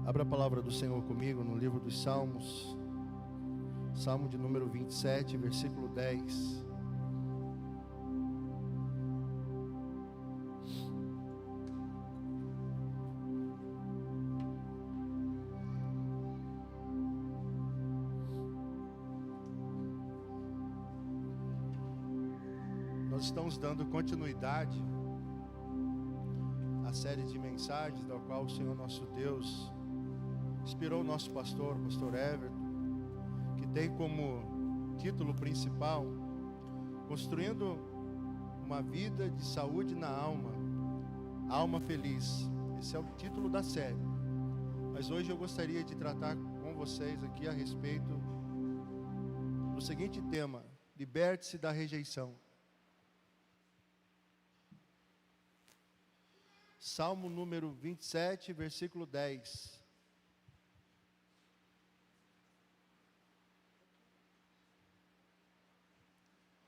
Abra a palavra do Senhor comigo no livro dos Salmos, Salmo de número 27, versículo 10. Nós estamos dando continuidade à série de mensagens da qual o Senhor nosso Deus inspirou o nosso pastor Everton, que tem como título principal Construindo uma Vida de Saúde na Alma Feliz. Esse é o título da série. Mas hoje eu gostaria de tratar com vocês aqui a respeito do seguinte tema: liberte-se da rejeição. Salmo número 27, versículo 10.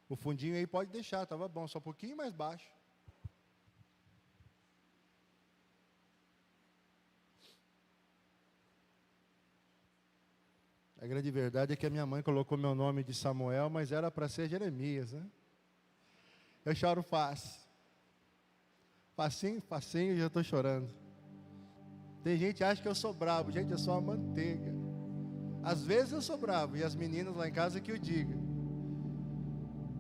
O fundinho aí pode deixar, estava bom, só um pouquinho mais baixo. A grande verdade é que a minha mãe colocou meu nome de Samuel, mas era para ser Jeremias, né? Eu choro fácil. Facinho, já estou chorando. Tem gente que acha que eu sou bravo. Gente, eu sou uma manteiga. Às vezes eu sou bravo, e as meninas lá em casa que o digam.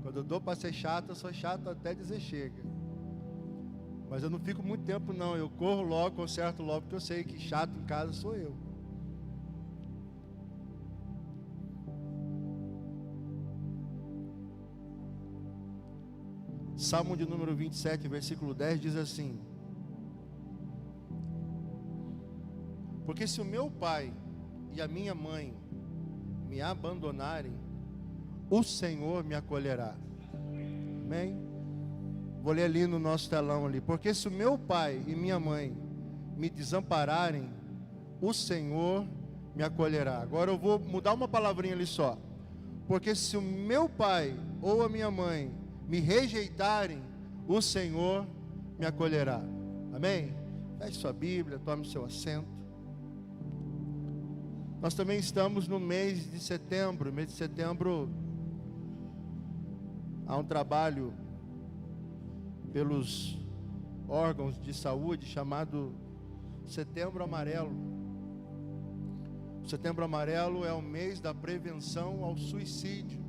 Quando eu dou para ser chato, eu sou chato até dizer chega. Mas eu não fico muito tempo não, eu corro logo, conserto logo, porque eu sei que chato em casa sou eu. Salmo de número 27, versículo 10 diz assim: porque se o meu pai e a minha mãe me abandonarem, o Senhor me acolherá. Amém? Vou ler ali no nosso telão ali. Porque se o meu pai e minha mãe me desampararem, o Senhor me acolherá. Agora eu vou mudar uma palavrinha ali só. Porque se o meu pai ou a minha mãe me rejeitarem, o Senhor me acolherá. Amém? Feche sua Bíblia, tome seu assento. Nós também estamos no mês de setembro. Mês de setembro há um trabalho pelos órgãos de saúde chamado Setembro Amarelo. O Setembro Amarelo é o mês da prevenção ao suicídio.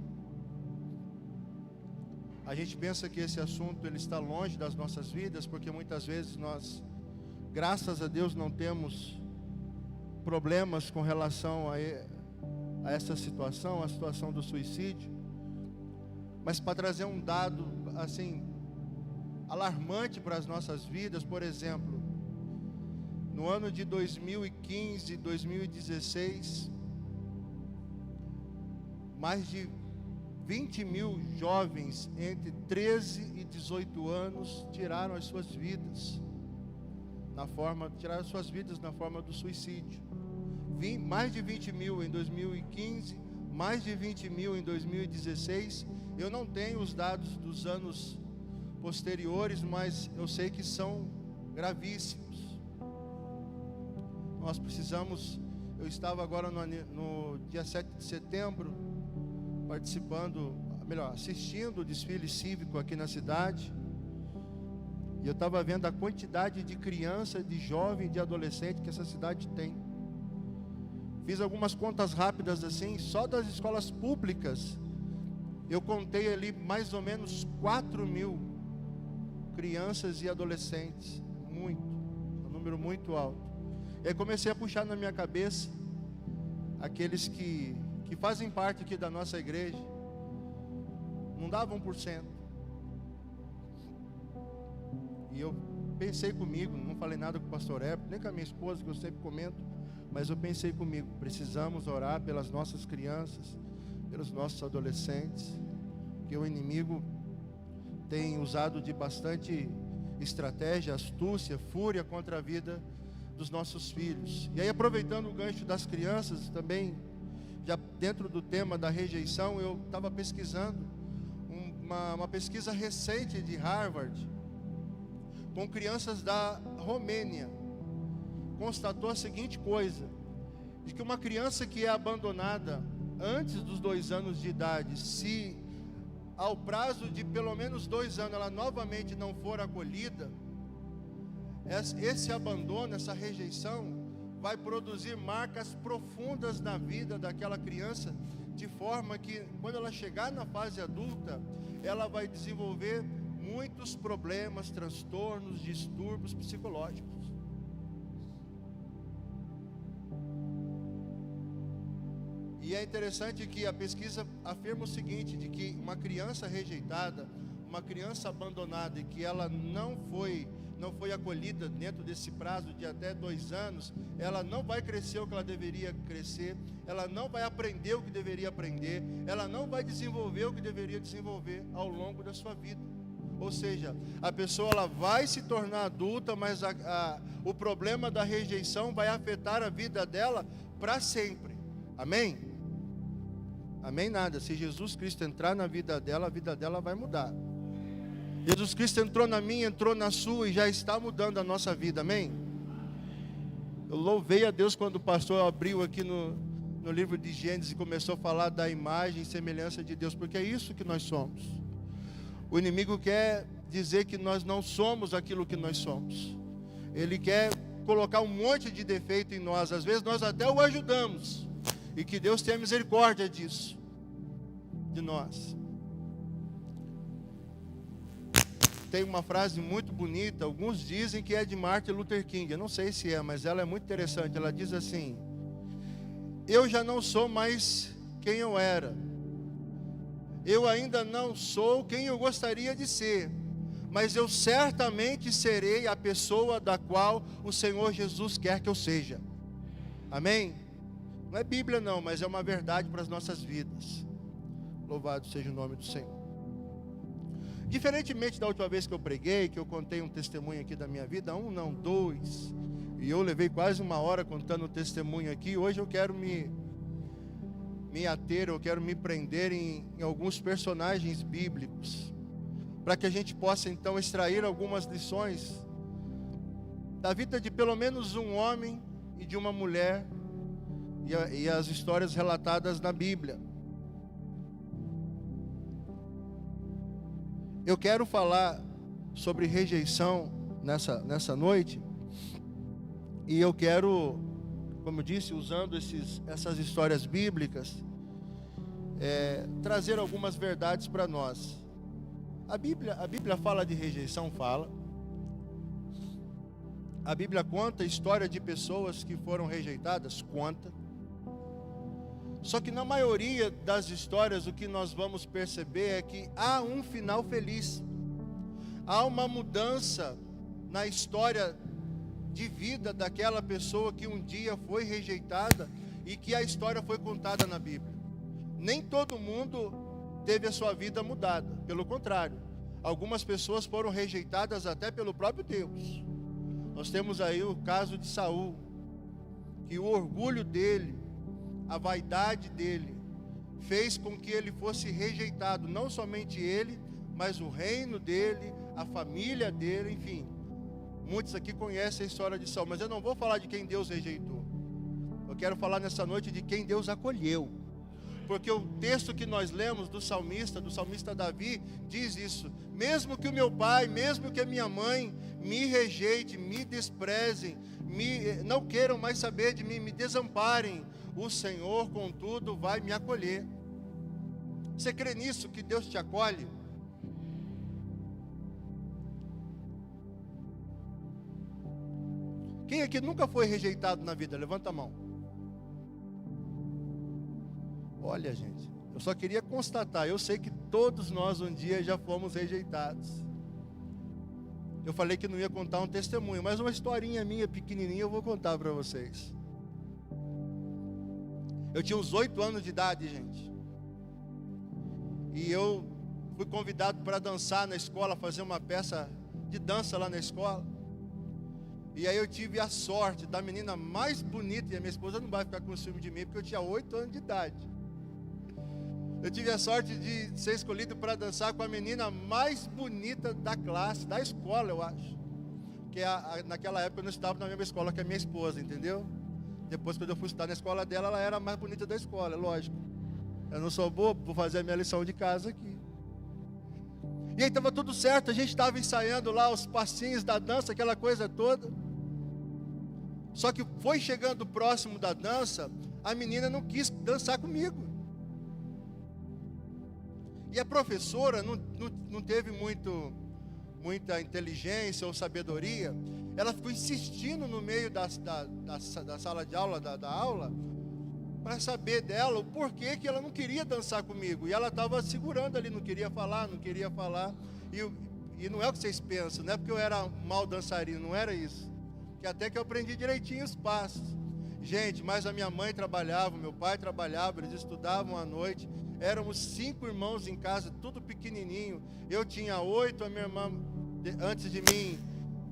A gente pensa que esse assunto ele está longe das nossas vidas, porque muitas vezes nós, graças a Deus, não temos problemas com relação a essa situação, a situação do suicídio. Mas para trazer um dado assim alarmante para as nossas vidas, por exemplo, no ano de 2015 e 2016, mais de 20 mil jovens entre 13 e 18 anos tiraram as suas vidas na forma do suicídio. Mais de 20 mil em 2015, mais de 20 mil em 2016. Eu não tenho os dados dos anos posteriores, mas eu sei que são gravíssimos. Nós precisamos, eu estava agora no dia 7 de setembro, assistindo o desfile cívico aqui na cidade, e eu estava vendo a quantidade de criança, de jovem, de adolescente que essa cidade tem. Fiz algumas contas rápidas assim, só das escolas públicas, eu contei ali mais ou menos 4 mil crianças e adolescentes. Um número muito alto. E aí comecei a puxar na minha cabeça aqueles que fazem parte aqui da nossa igreja. Não dava 1%. E eu pensei comigo, não falei nada com o pastor Everton, nem com a minha esposa, que eu sempre comento, mas eu pensei comigo, precisamos orar pelas nossas crianças, pelos nossos adolescentes, que o inimigo tem usado de bastante estratégia, astúcia, fúria contra a vida dos nossos filhos. E aí, aproveitando o gancho das crianças, também, já dentro do tema da rejeição, eu estava pesquisando uma pesquisa recente de Harvard, com crianças da Romênia, constatou a seguinte coisa: de que uma criança que é abandonada antes dos 2 anos de idade, se ao prazo de pelo menos 2 anos ela novamente não for acolhida, esse abandono, essa rejeição vai produzir marcas profundas na vida daquela criança, de forma que quando ela chegar na fase adulta, ela vai desenvolver muitos problemas, transtornos, distúrbios psicológicos. E é interessante que a pesquisa afirma o seguinte, de que uma criança rejeitada, uma criança abandonada e que ela não foi acolhida dentro desse prazo de até 2 anos, ela não vai crescer o que ela deveria crescer, ela não vai aprender o que deveria aprender, ela não vai desenvolver o que deveria desenvolver ao longo da sua vida. Ou seja, a pessoa ela vai se tornar adulta, mas o problema da rejeição vai afetar a vida dela para sempre. Amém? Amém nada. Se Jesus Cristo entrar na vida dela, a vida dela vai mudar. Jesus Cristo entrou na minha, entrou na sua e já está mudando a nossa vida, amém? Eu louvei a Deus quando o pastor abriu aqui no livro de Gênesis e começou a falar da imagem e semelhança de Deus, porque é isso que nós somos. O inimigo quer dizer que nós não somos aquilo que nós somos. Ele quer colocar um monte de defeito em nós, às vezes nós até o ajudamos, e que Deus tenha misericórdia disso, de nós. Tem uma frase muito bonita, alguns dizem que é de Martin Luther King, eu não sei se é, mas ela é muito interessante. Ela diz assim: eu já não sou mais quem eu era, eu ainda não sou quem eu gostaria de ser, mas eu certamente serei a pessoa da qual o Senhor Jesus quer que eu seja. Amém? Não é Bíblia não, mas é uma verdade para as nossas vidas. Louvado seja o nome do Senhor. Diferentemente da última vez que eu preguei, que eu contei um testemunho aqui da minha vida, 1 não, 2, e eu levei quase 1 hora contando o testemunho aqui. Hoje eu quero me ater, eu quero me prender em alguns personagens bíblicos, para que a gente possa então extrair algumas lições da vida de pelo menos um homem e de uma mulher, e as histórias relatadas na Bíblia. Eu quero falar sobre rejeição nessa noite, e eu quero, como eu disse, usando essas histórias bíblicas, trazer algumas verdades para nós. A Bíblia fala de rejeição, fala. A Bíblia conta a história de pessoas que foram rejeitadas, conta. Só que na maioria das histórias o que nós vamos perceber é que há um final feliz. Há uma mudança na história de vida daquela pessoa que um dia foi rejeitada e que a história foi contada na Bíblia. Nem todo mundo teve a sua vida mudada, pelo contrário. Algumas pessoas foram rejeitadas até pelo próprio Deus. Nós temos aí o caso de Saul, que o orgulho dele, a vaidade dele, fez com que ele fosse rejeitado, não somente ele, mas o reino dele, a família dele, enfim. Muitos aqui conhecem a história de Saul, mas eu não vou falar de quem Deus rejeitou. Eu quero falar nessa noite de quem Deus acolheu. Porque o texto que nós lemos do salmista Davi, diz isso: mesmo que o meu pai, mesmo que a minha mãe me rejeite, me desprezem, não queiram mais saber de mim, me desamparem, o Senhor, contudo, vai me acolher. Você crê nisso, que Deus te acolhe? Quem aqui nunca foi rejeitado na vida? Levanta a mão. Olha, gente, eu só queria constatar, eu sei que todos nós um dia já fomos rejeitados. Eu falei que não ia contar um testemunho, mas uma historinha minha, pequenininha, eu vou contar para vocês. Eu tinha uns 8 anos de idade, gente. E eu fui convidado para dançar na escola, fazer uma peça de dança lá na escola. E aí eu tive a sorte da menina mais bonita, e a minha esposa não vai ficar com ciúme de mim, porque eu tinha 8 anos de idade. Eu tive a sorte de ser escolhido para dançar com a menina mais bonita da classe, da escola, eu acho. porque naquela época eu não estava na mesma escola que a minha esposa, entendeu? Depois, quando eu fui estudar na escola dela, ela era a mais bonita da escola, é lógico. Eu não sou bobo, vou fazer a minha lição de casa aqui. E aí estava tudo certo, a gente estava ensaiando lá os passinhos da dança, aquela coisa toda. Só que foi chegando próximo da dança, a menina não quis dançar comigo. E a professora não teve muita inteligência ou sabedoria. Ela ficou insistindo no meio da sala de aula, da aula, para saber dela o porquê que ela não queria dançar comigo. E ela estava segurando ali, não queria falar. E não é o que vocês pensam, não é porque eu era mal dançarino, não era isso. Que até que eu aprendi direitinho os passos. Gente, mas a minha mãe trabalhava, meu pai trabalhava, eles estudavam à noite. Éramos 5 irmãos em casa, tudo pequenininho. Eu tinha 8, a minha irmã antes de mim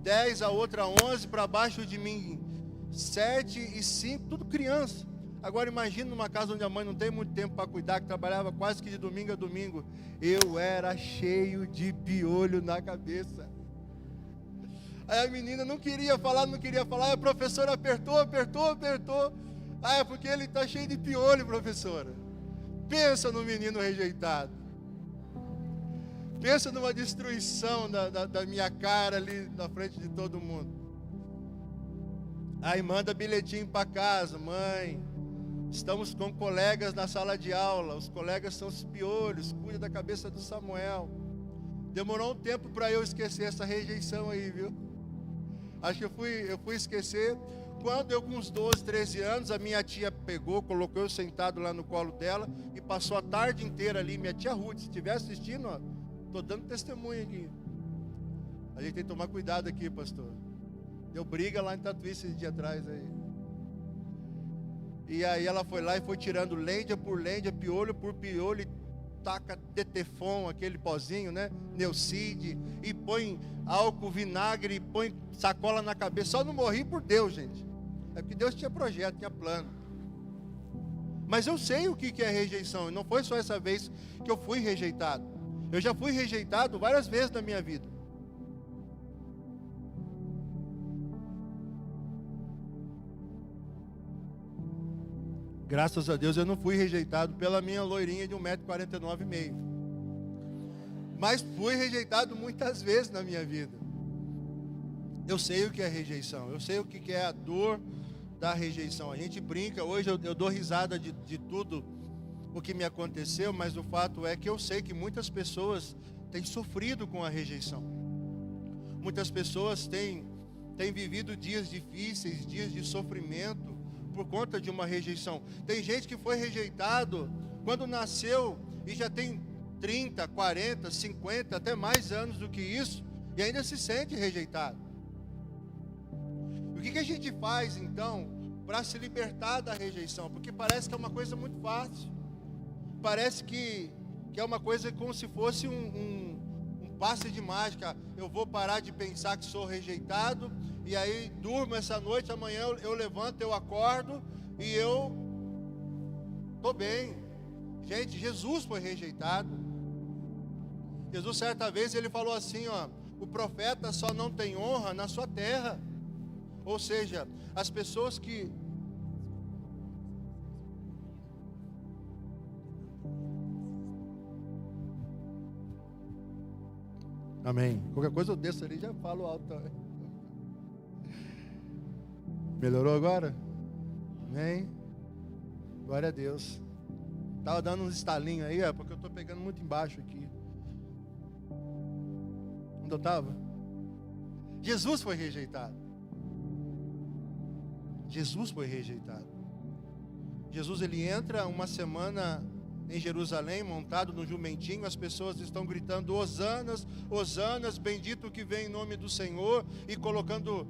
10, a outra 11, para baixo de mim 7 e 5, tudo criança. Agora imagina numa casa onde a mãe não tem muito tempo para cuidar, que trabalhava quase que de domingo a domingo. Eu era cheio de piolho na cabeça. Aí a menina não queria falar. Aí a professora apertou. Ah, é porque ele está cheio de piolho, professora. Pensa no menino rejeitado. Pensa numa destruição da minha cara ali na frente de todo mundo. Aí manda bilhetinho para casa. Mãe, estamos com colegas na sala de aula. Os colegas são os piolhos. Cuida da cabeça do Samuel. Demorou um tempo para eu esquecer essa rejeição aí, viu? Acho que eu fui esquecer. Quando eu, com uns 12, 13 anos, a minha tia pegou, colocou eu sentado lá no colo dela e passou a tarde inteira ali. Minha tia Ruth, se estiver assistindo, ó, estou dando testemunho aqui. A gente tem que tomar cuidado aqui, pastor. Deu briga lá em Tatuí esses dias atrás aí. E aí ela foi lá e foi tirando lêndia por lêndia, piolho por piolho, e taca Tetefon, aquele pozinho, né? Neucide, e põe álcool, vinagre, e põe sacola na cabeça. Só não morri por Deus, gente. É porque Deus tinha projeto, tinha plano. Mas eu sei o que é rejeição. E não foi só essa vez que eu fui rejeitado. Eu já fui rejeitado várias vezes na minha vida. Graças a Deus eu não fui rejeitado pela minha loirinha de 1,49 m. Mas fui rejeitado muitas vezes na minha vida. Eu sei o que é rejeição. Eu sei o que é a dor da rejeição. A gente brinca, hoje eu dou risada de tudo o que me aconteceu, mas o fato é que eu sei que muitas pessoas têm sofrido com a rejeição. Muitas pessoas têm vivido dias difíceis, dias de sofrimento, por conta de uma rejeição. Tem gente que foi rejeitado quando nasceu e já tem 30, 40, 50, até mais anos do que isso, e ainda se sente rejeitado. O que a gente faz então para se libertar da rejeição? Porque parece que é uma coisa muito fácil. Parece que é uma coisa como se fosse um passe de mágica. Eu vou parar de pensar que sou rejeitado, e aí durmo essa noite, amanhã eu levanto, eu acordo e eu estou bem. Gente, Jesus foi rejeitado. Jesus certa vez ele falou assim, ó: o profeta só não tem honra na sua terra. Ou seja, as pessoas que amém. Qualquer coisa eu desço ali e já falo alto. Melhorou agora? Amém? Glória a Deus. Estava dando uns estalinhos aí, porque eu estou pegando muito embaixo aqui. Onde eu estava? Jesus foi rejeitado. Jesus foi rejeitado. Jesus, ele entra uma semana em Jerusalém, montado no jumentinho. As pessoas estão gritando: Hosanas, Hosanas, bendito que vem em nome do Senhor, e colocando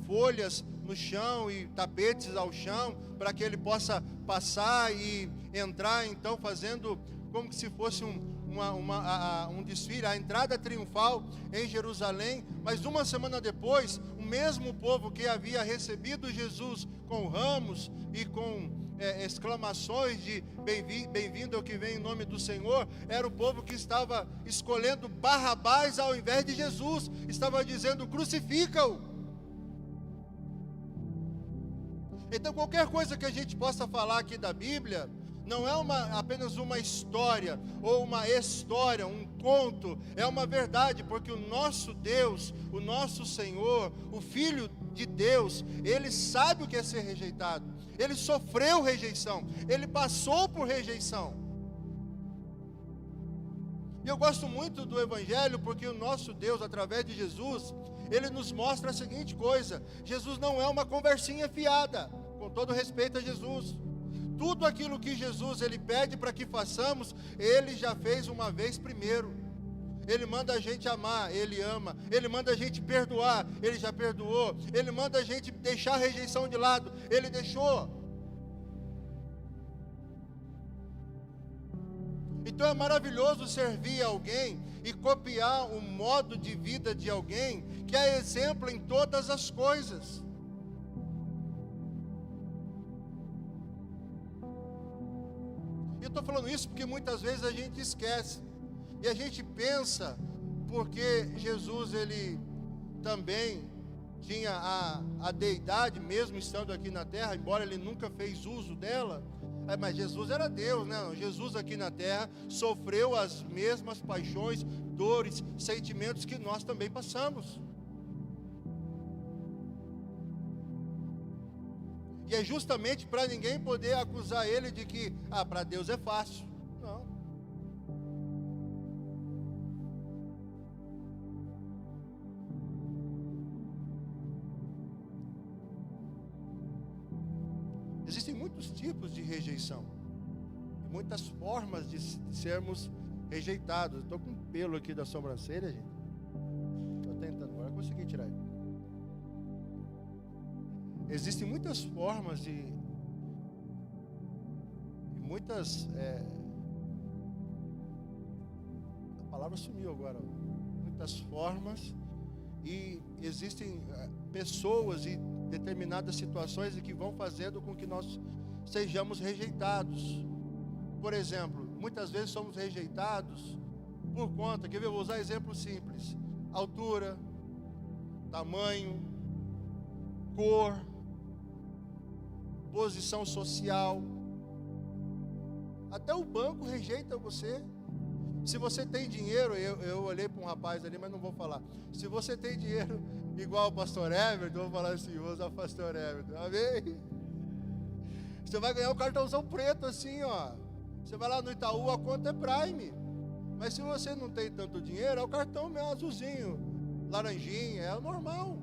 folhas no chão e tapetes ao chão, para que ele possa passar e entrar, então fazendo como se fosse um um desfile, a entrada triunfal em Jerusalém, mas uma semana depois, o mesmo povo que havia recebido Jesus com ramos e com exclamações de bem-vindo ao que vem em nome do Senhor, era o povo que estava escolhendo Barrabás ao invés de Jesus, estava dizendo: crucifica-o. Então qualquer coisa que a gente possa falar aqui da Bíblia não é apenas uma história ou uma história, um conto, é uma verdade, porque o nosso Deus, o nosso Senhor, o Filho de Deus, Ele sabe o que é ser rejeitado, Ele sofreu rejeição, Ele passou por rejeição. E eu gosto muito do Evangelho, porque o nosso Deus, através de Jesus, Ele nos mostra a seguinte coisa: Jesus não é uma conversinha fiada, com todo respeito a Jesus. Tudo aquilo que Jesus Ele pede para que façamos, Ele já fez uma vez primeiro. Ele manda a gente amar, Ele ama. Ele manda a gente perdoar, Ele já perdoou. Ele manda a gente deixar a rejeição de lado, Ele deixou. Então é maravilhoso servir alguém e copiar o modo de vida de alguém que é exemplo em todas as coisas. Eu estou falando isso porque muitas vezes a gente esquece. E a gente pensa, porque Jesus ele também tinha a deidade, mesmo estando aqui na terra, embora ele nunca fez uso dela, mas Jesus era Deus, né? Jesus aqui na terra sofreu as mesmas paixões, dores, sentimentos que nós também passamos. E é justamente para ninguém poder acusar ele de que, para Deus é fácil. Não. Existem muitos tipos de rejeição, muitas formas de sermos rejeitados. Estou com um pelo aqui da sobrancelha, gente. Estou tentando, agora consegui tirar ele. Existem muitas formas e muitas... a palavra sumiu agora. Muitas formas, e existem pessoas e determinadas situações que vão fazendo com que nós sejamos rejeitados. Por exemplo, muitas vezes somos rejeitados por conta, quer ver, eu vou usar exemplo simples: altura, tamanho, cor, posição social. Até o banco rejeita você. Se você tem dinheiro, eu olhei para um rapaz ali, mas não vou falar. Se você tem dinheiro igual o pastor Everton, eu vou falar assim, vou usar o pastor Everton, amém? Você vai ganhar um cartãozão preto assim, ó. Você vai lá no Itaú, a conta é Prime. Mas se você não tem tanto dinheiro, é o cartão meu azulzinho, laranjinha, é o normal.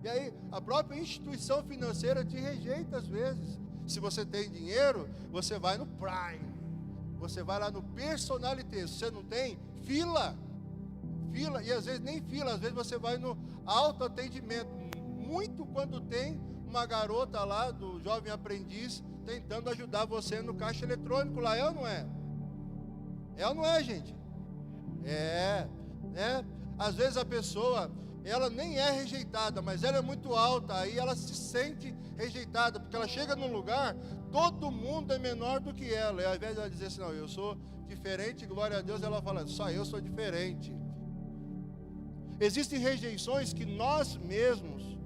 E aí, a própria instituição financeira te rejeita às vezes. Se você tem dinheiro, você vai no Prime. Você vai lá no Personalité. Se você não tem, fila. E às vezes nem fila, às vezes você vai no autoatendimento. Muito quando tem uma garota lá do jovem aprendiz tentando ajudar você no caixa eletrônico lá, é ou não é? É ou não é, gente? É, né? Às vezes a pessoa, ela nem é rejeitada, mas ela é muito alta, aí ela se sente rejeitada, porque ela chega num lugar, todo mundo é menor do que ela, e ao invés de ela dizer assim, não, eu sou diferente, glória a Deus, ela fala, só eu sou diferente. Existem rejeições que nós mesmos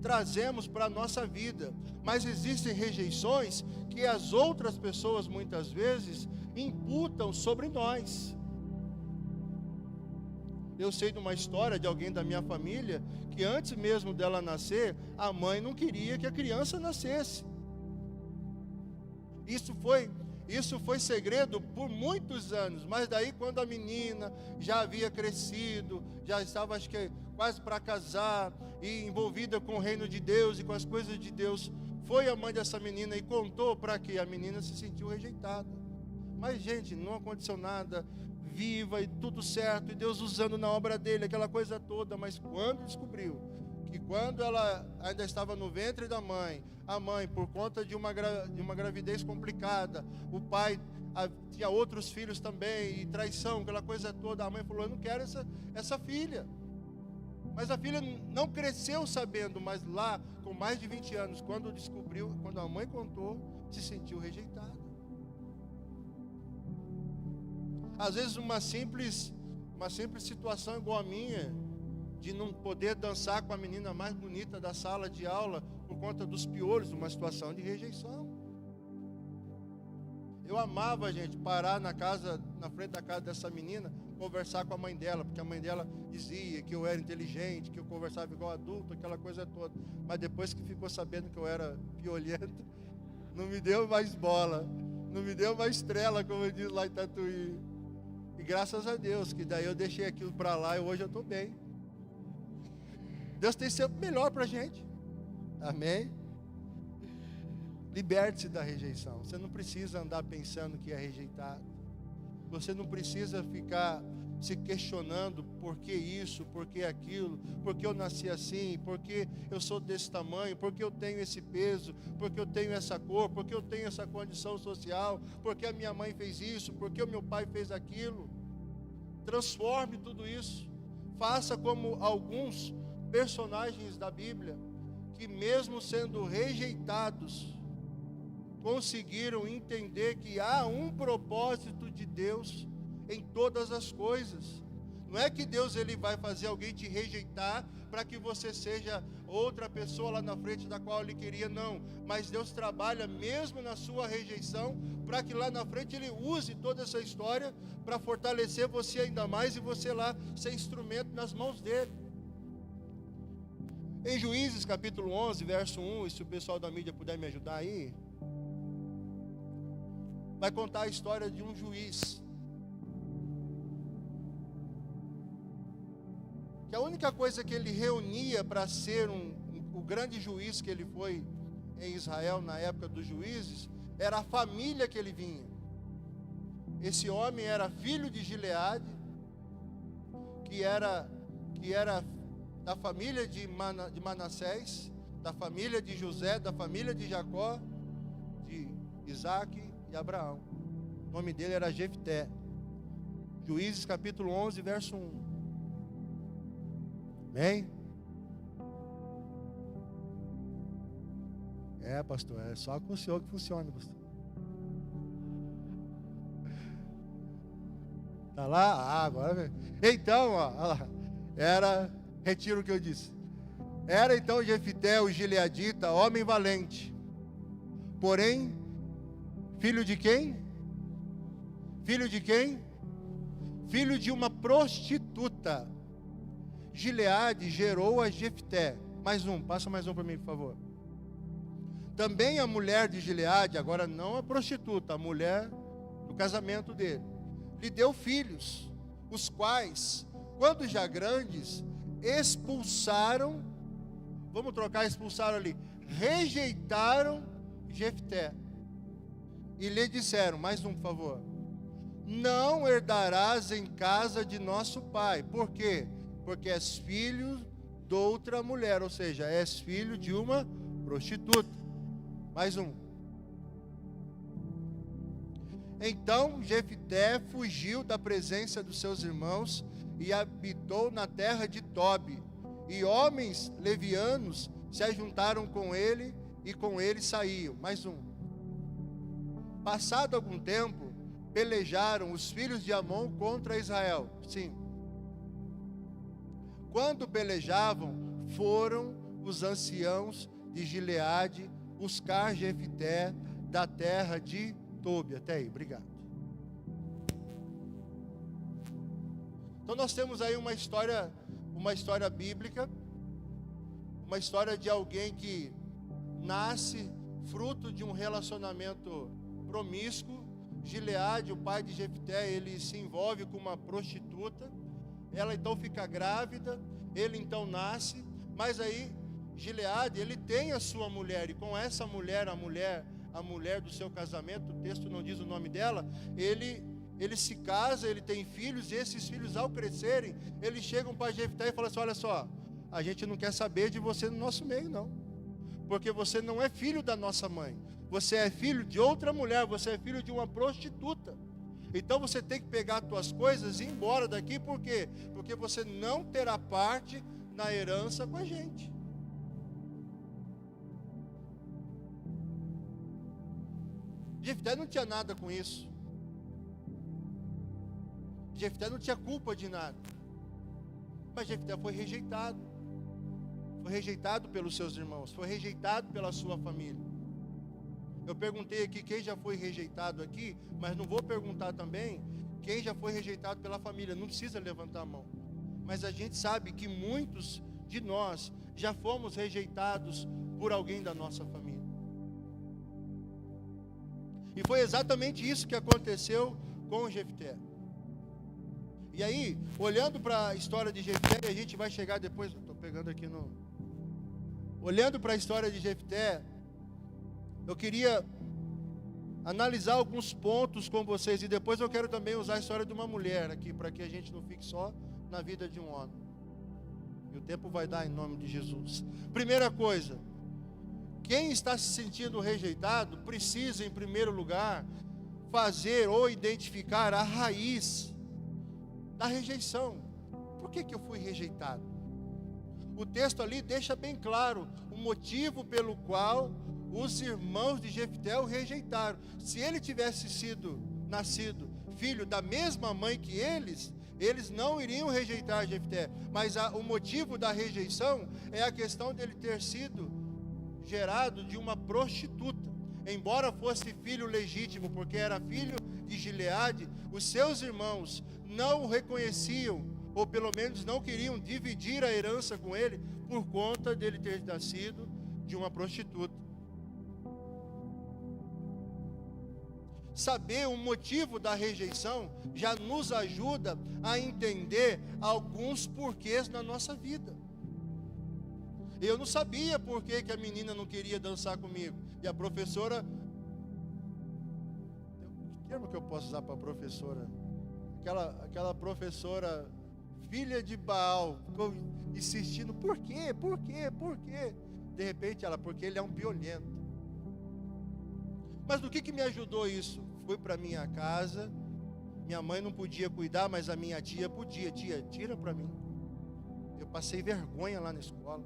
trazemos para a nossa vida, mas existem rejeições que as outras pessoas muitas vezes imputam sobre nós. Eu sei de uma história de alguém da minha família que antes mesmo dela nascer, a mãe não queria que a criança nascesse. Isso foi segredo por muitos anos, mas daí quando a menina já havia crescido, já estava acho que quase para casar e envolvida com o reino de Deus e com as coisas de Deus, foi a mãe dessa menina e contou para que a menina se sentiu rejeitada. Mas gente, não aconteceu nada, viva e tudo certo, e Deus usando na obra dele, aquela coisa toda, mas quando descobriu que quando ela ainda estava no ventre da mãe, a mãe, por conta de uma gravidez complicada, o pai tinha outros filhos também, e traição, aquela coisa toda, a mãe falou: eu não quero essa filha. Mas a filha não cresceu sabendo, mas lá, com mais de 20 anos, quando descobriu, quando a mãe contou, se sentiu rejeitada. Às vezes uma simples situação igual a minha, de não poder dançar com a menina mais bonita da sala de aula por conta dos piolhos, uma situação de rejeição. Eu amava, gente, parar na frente da casa dessa menina, conversar com a mãe dela, porque a mãe dela dizia que eu era inteligente, que eu conversava igual adulto, aquela coisa toda. Mas depois que ficou sabendo que eu era piolhento, não me deu mais bola, não me deu mais estrela, como diz lá em Tatuí. E graças a Deus, que daí eu deixei aquilo para lá e hoje eu estou bem. Deus tem sempre melhor para a gente. Amém? Liberte-se da rejeição. Você não precisa andar pensando que é rejeitado. Você não precisa ficar se questionando por que isso, por que aquilo, por que eu nasci assim, por que eu sou desse tamanho, por que eu tenho esse peso, por que eu tenho essa cor, por que eu tenho essa condição social, por que a minha mãe fez isso, por que o meu pai fez aquilo. Transforme tudo isso. Faça como alguns personagens da Bíblia, que mesmo sendo rejeitados, conseguiram entender que há um propósito de Deus em todas as coisas. Não é que Deus ele vai fazer alguém te rejeitar para que você seja outra pessoa lá na frente da qual ele queria, não. Mas Deus trabalha mesmo na sua rejeição para que lá na frente ele use toda essa história para fortalecer você ainda mais e você lá ser instrumento nas mãos dele. Em Juízes capítulo 11, verso 1, e se o pessoal da mídia puder me ajudar aí, vai contar a história de um juiz, que a única coisa que ele reunia para ser o grande juiz que ele foi em Israel na época dos juízes, era a família que ele vinha. Esse homem era filho de Gileade, que era da família de Manassés, da família de José, da família de Jacó, de Isaac e Abraão. O nome dele era Jefté. Juízes capítulo 11, verso 1. Amém? Pastor, é só com o senhor que funciona, pastor. Tá lá? Agora vem. Então, retiro o que eu disse. Era então Jefté, o gileadita, homem valente. Porém, filho de quem? Filho de quem? Filho de uma prostituta. Gileade gerou a Jefté. Passa mais um para mim, por favor. Também a mulher de Gileade, agora não a prostituta, a mulher do casamento dele, lhe deu filhos, os quais, quando já grandes, expulsaram, vamos trocar expulsaram ali, rejeitaram Jefté. E lhe disseram, mais um, por favor: não herdarás em casa de nosso pai. Por quê? Porque és filho de outra mulher, ou seja, és filho de uma prostituta. Mais um. Então Jefté fugiu da presença dos seus irmãos e habitou na terra de Tobi. E homens levianos se ajuntaram com ele e com ele saíam. Mais um. Passado algum tempo, pelejaram os filhos de Amon contra Israel. Sim. Quando pelejavam, foram os anciãos de Gileade buscar Jefté da terra de Tobi. Até aí, obrigado. Então nós temos aí uma história bíblica, uma história de alguém que nasce fruto de um relacionamento promíscuo. Gileade, o pai de Jefté, ele se envolve com uma prostituta. Ela então fica grávida, ele então nasce, mas aí Gileade, ele tem a sua mulher, e com essa mulher, a mulher do seu casamento, o texto não diz o nome dela, ele se casa, ele tem filhos, e esses filhos ao crescerem, eles chegam para Jefté e falam assim: olha só, a gente não quer saber de você no nosso meio, não. Porque você não é filho da nossa mãe. Você é filho de outra mulher, você é filho de uma prostituta. Então você tem que pegar as tuas coisas e ir embora daqui, por quê? Porque você não terá parte na herança com a gente. Jefté não tinha nada com isso. Jefté não tinha culpa de nada. Mas Jefté foi rejeitado. Foi rejeitado pelos seus irmãos, foi rejeitado pela sua família. Eu perguntei aqui quem já foi rejeitado aqui, mas não vou perguntar também quem já foi rejeitado pela família. Não precisa levantar a mão. Mas a gente sabe que muitos de nós já fomos rejeitados por alguém da nossa família. E foi exatamente isso que aconteceu com Jefté. E aí, olhando para a história de Jefté, a gente vai chegar depois, estou pegando aqui no... Olhando para a história de Jefté, eu queria analisar alguns pontos com vocês, e depois eu quero também usar a história de uma mulher aqui, para que a gente não fique só na vida de um homem. E o tempo vai dar em nome de Jesus. Primeira coisa, quem está se sentindo rejeitado, precisa em primeiro lugar, fazer ou identificar a raiz da rejeição. Por que eu fui rejeitado? O texto ali deixa bem claro o motivo pelo qual os irmãos de Jefté o rejeitaram. Se ele tivesse nascido filho da mesma mãe que eles não iriam rejeitar Jefté. Mas o motivo da rejeição é a questão dele ter sido gerado de uma prostituta. Embora fosse filho legítimo, porque era filho de Gileade, os seus irmãos não o reconheciam, ou pelo menos não queriam dividir a herança com ele, por conta dele ter nascido de uma prostituta. Saber o motivo da rejeição já nos ajuda a entender alguns porquês na nossa vida. Eu não sabia por que a menina não queria dançar comigo. E a professora... Que termo que eu posso usar para a professora? Aquela professora... filha de Baal, ficou insistindo, por quê? De repente ela, porque ele é um piolento. Mas do que me ajudou isso? Fui para minha casa, minha mãe não podia cuidar, mas a minha tia podia. Tia, tira para mim. Eu passei vergonha lá na escola.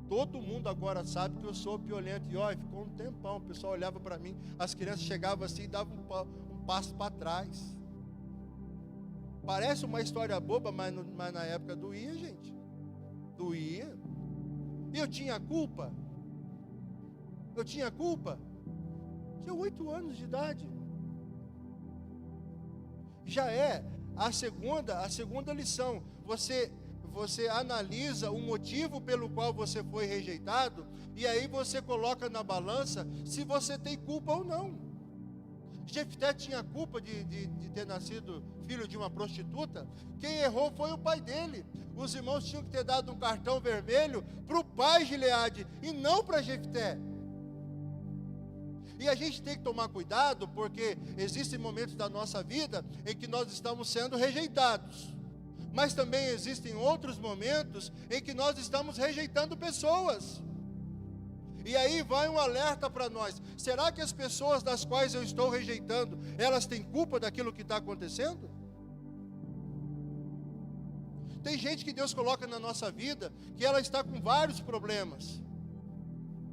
Todo mundo agora sabe que eu sou piolento. E ficou um tempão, o pessoal olhava para mim, as crianças chegavam assim e davam um passo para trás. Parece uma história boba, mas na época doía, gente. Doía. E eu tinha culpa. Tinha 8 anos de idade. Já é a segunda lição. Você analisa o motivo pelo qual você foi rejeitado, e aí você coloca na balança se você tem culpa ou não. Jefté tinha culpa de ter nascido filho de uma prostituta? Quem errou foi o pai dele. Os irmãos tinham que ter dado um cartão vermelho para o pai Gileade e não para Jefté. E a gente tem que tomar cuidado, porque existem momentos da nossa vida em que nós estamos sendo rejeitados, mas também existem outros momentos em que nós estamos rejeitando pessoas. E aí vai um alerta para nós: será que as pessoas das quais eu estou rejeitando, elas têm culpa daquilo que está acontecendo? Tem gente que Deus coloca na nossa vida, que ela está com vários problemas,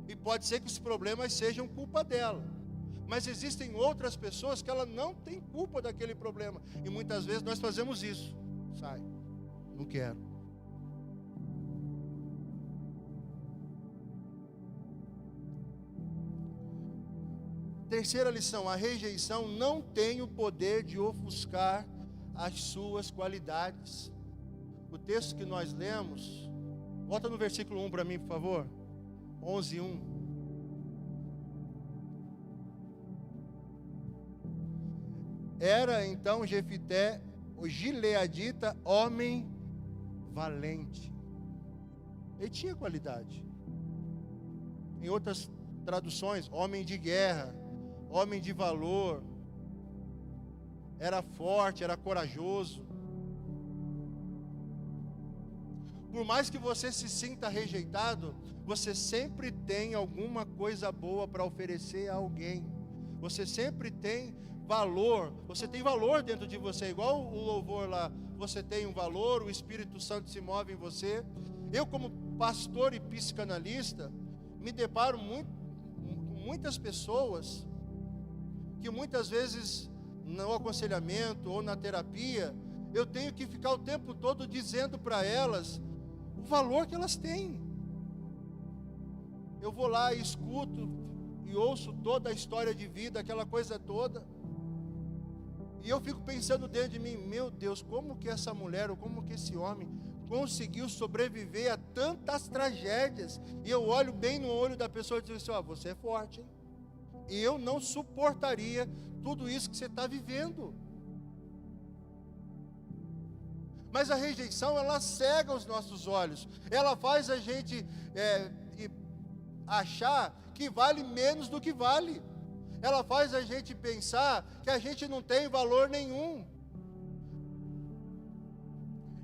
e pode ser que os problemas sejam culpa dela, mas existem outras pessoas que ela não tem culpa daquele problema, e muitas vezes nós fazemos isso. Sai, não quero. Terceira lição: a rejeição não tem o poder de ofuscar as suas qualidades. O texto que nós lemos, volta no versículo 1 para mim, por favor. 11:1. Era então Jefté, o gileadita, homem valente. Ele tinha qualidade. Em outras traduções, homem de guerra, homem de valor. Era forte, era corajoso. Por mais que você se sinta rejeitado, você sempre tem alguma coisa boa para oferecer a alguém. Você sempre tem valor. Você tem valor dentro de você, igual o louvor lá. Você tem um valor, o Espírito Santo se move em você. Eu, como pastor e psicanalista, me deparo com muitas pessoas que muitas vezes no aconselhamento ou na terapia, eu tenho que ficar o tempo todo dizendo para elas o valor que elas têm. Eu vou lá e escuto e ouço toda a história de vida, aquela coisa toda, e eu fico pensando dentro de mim, meu Deus, como que essa mulher ou como que esse homem conseguiu sobreviver a tantas tragédias? E eu olho bem no olho da pessoa e digo assim, ó, você é forte, hein? E eu não suportaria tudo isso que você está vivendo. Mas a rejeição, ela cega os nossos olhos. Ela faz a gente achar que vale menos do que vale. Ela faz a gente pensar que a gente não tem valor nenhum.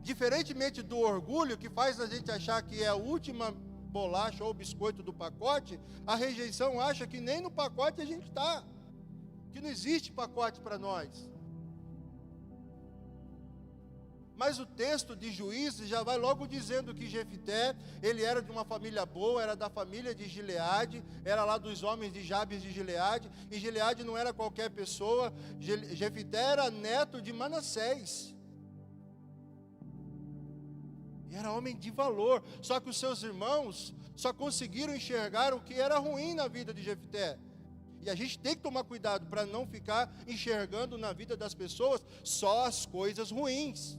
Diferentemente do orgulho, que faz a gente achar que é a última bolacha ou biscoito do pacote, a rejeição acha que nem no pacote a gente está. Que não existe pacote para nós. Mas o texto de Juízes já vai logo dizendo que Jefté, ele era de uma família boa, era da família de Gileade, era lá dos homens de Jabes de Gileade, e Gileade não era qualquer pessoa, Jefté era neto de Manassés. E era homem de valor, só que os seus irmãos só conseguiram enxergar o que era ruim na vida de Jefté. E a gente tem que tomar cuidado para não ficar enxergando na vida das pessoas só as coisas ruins.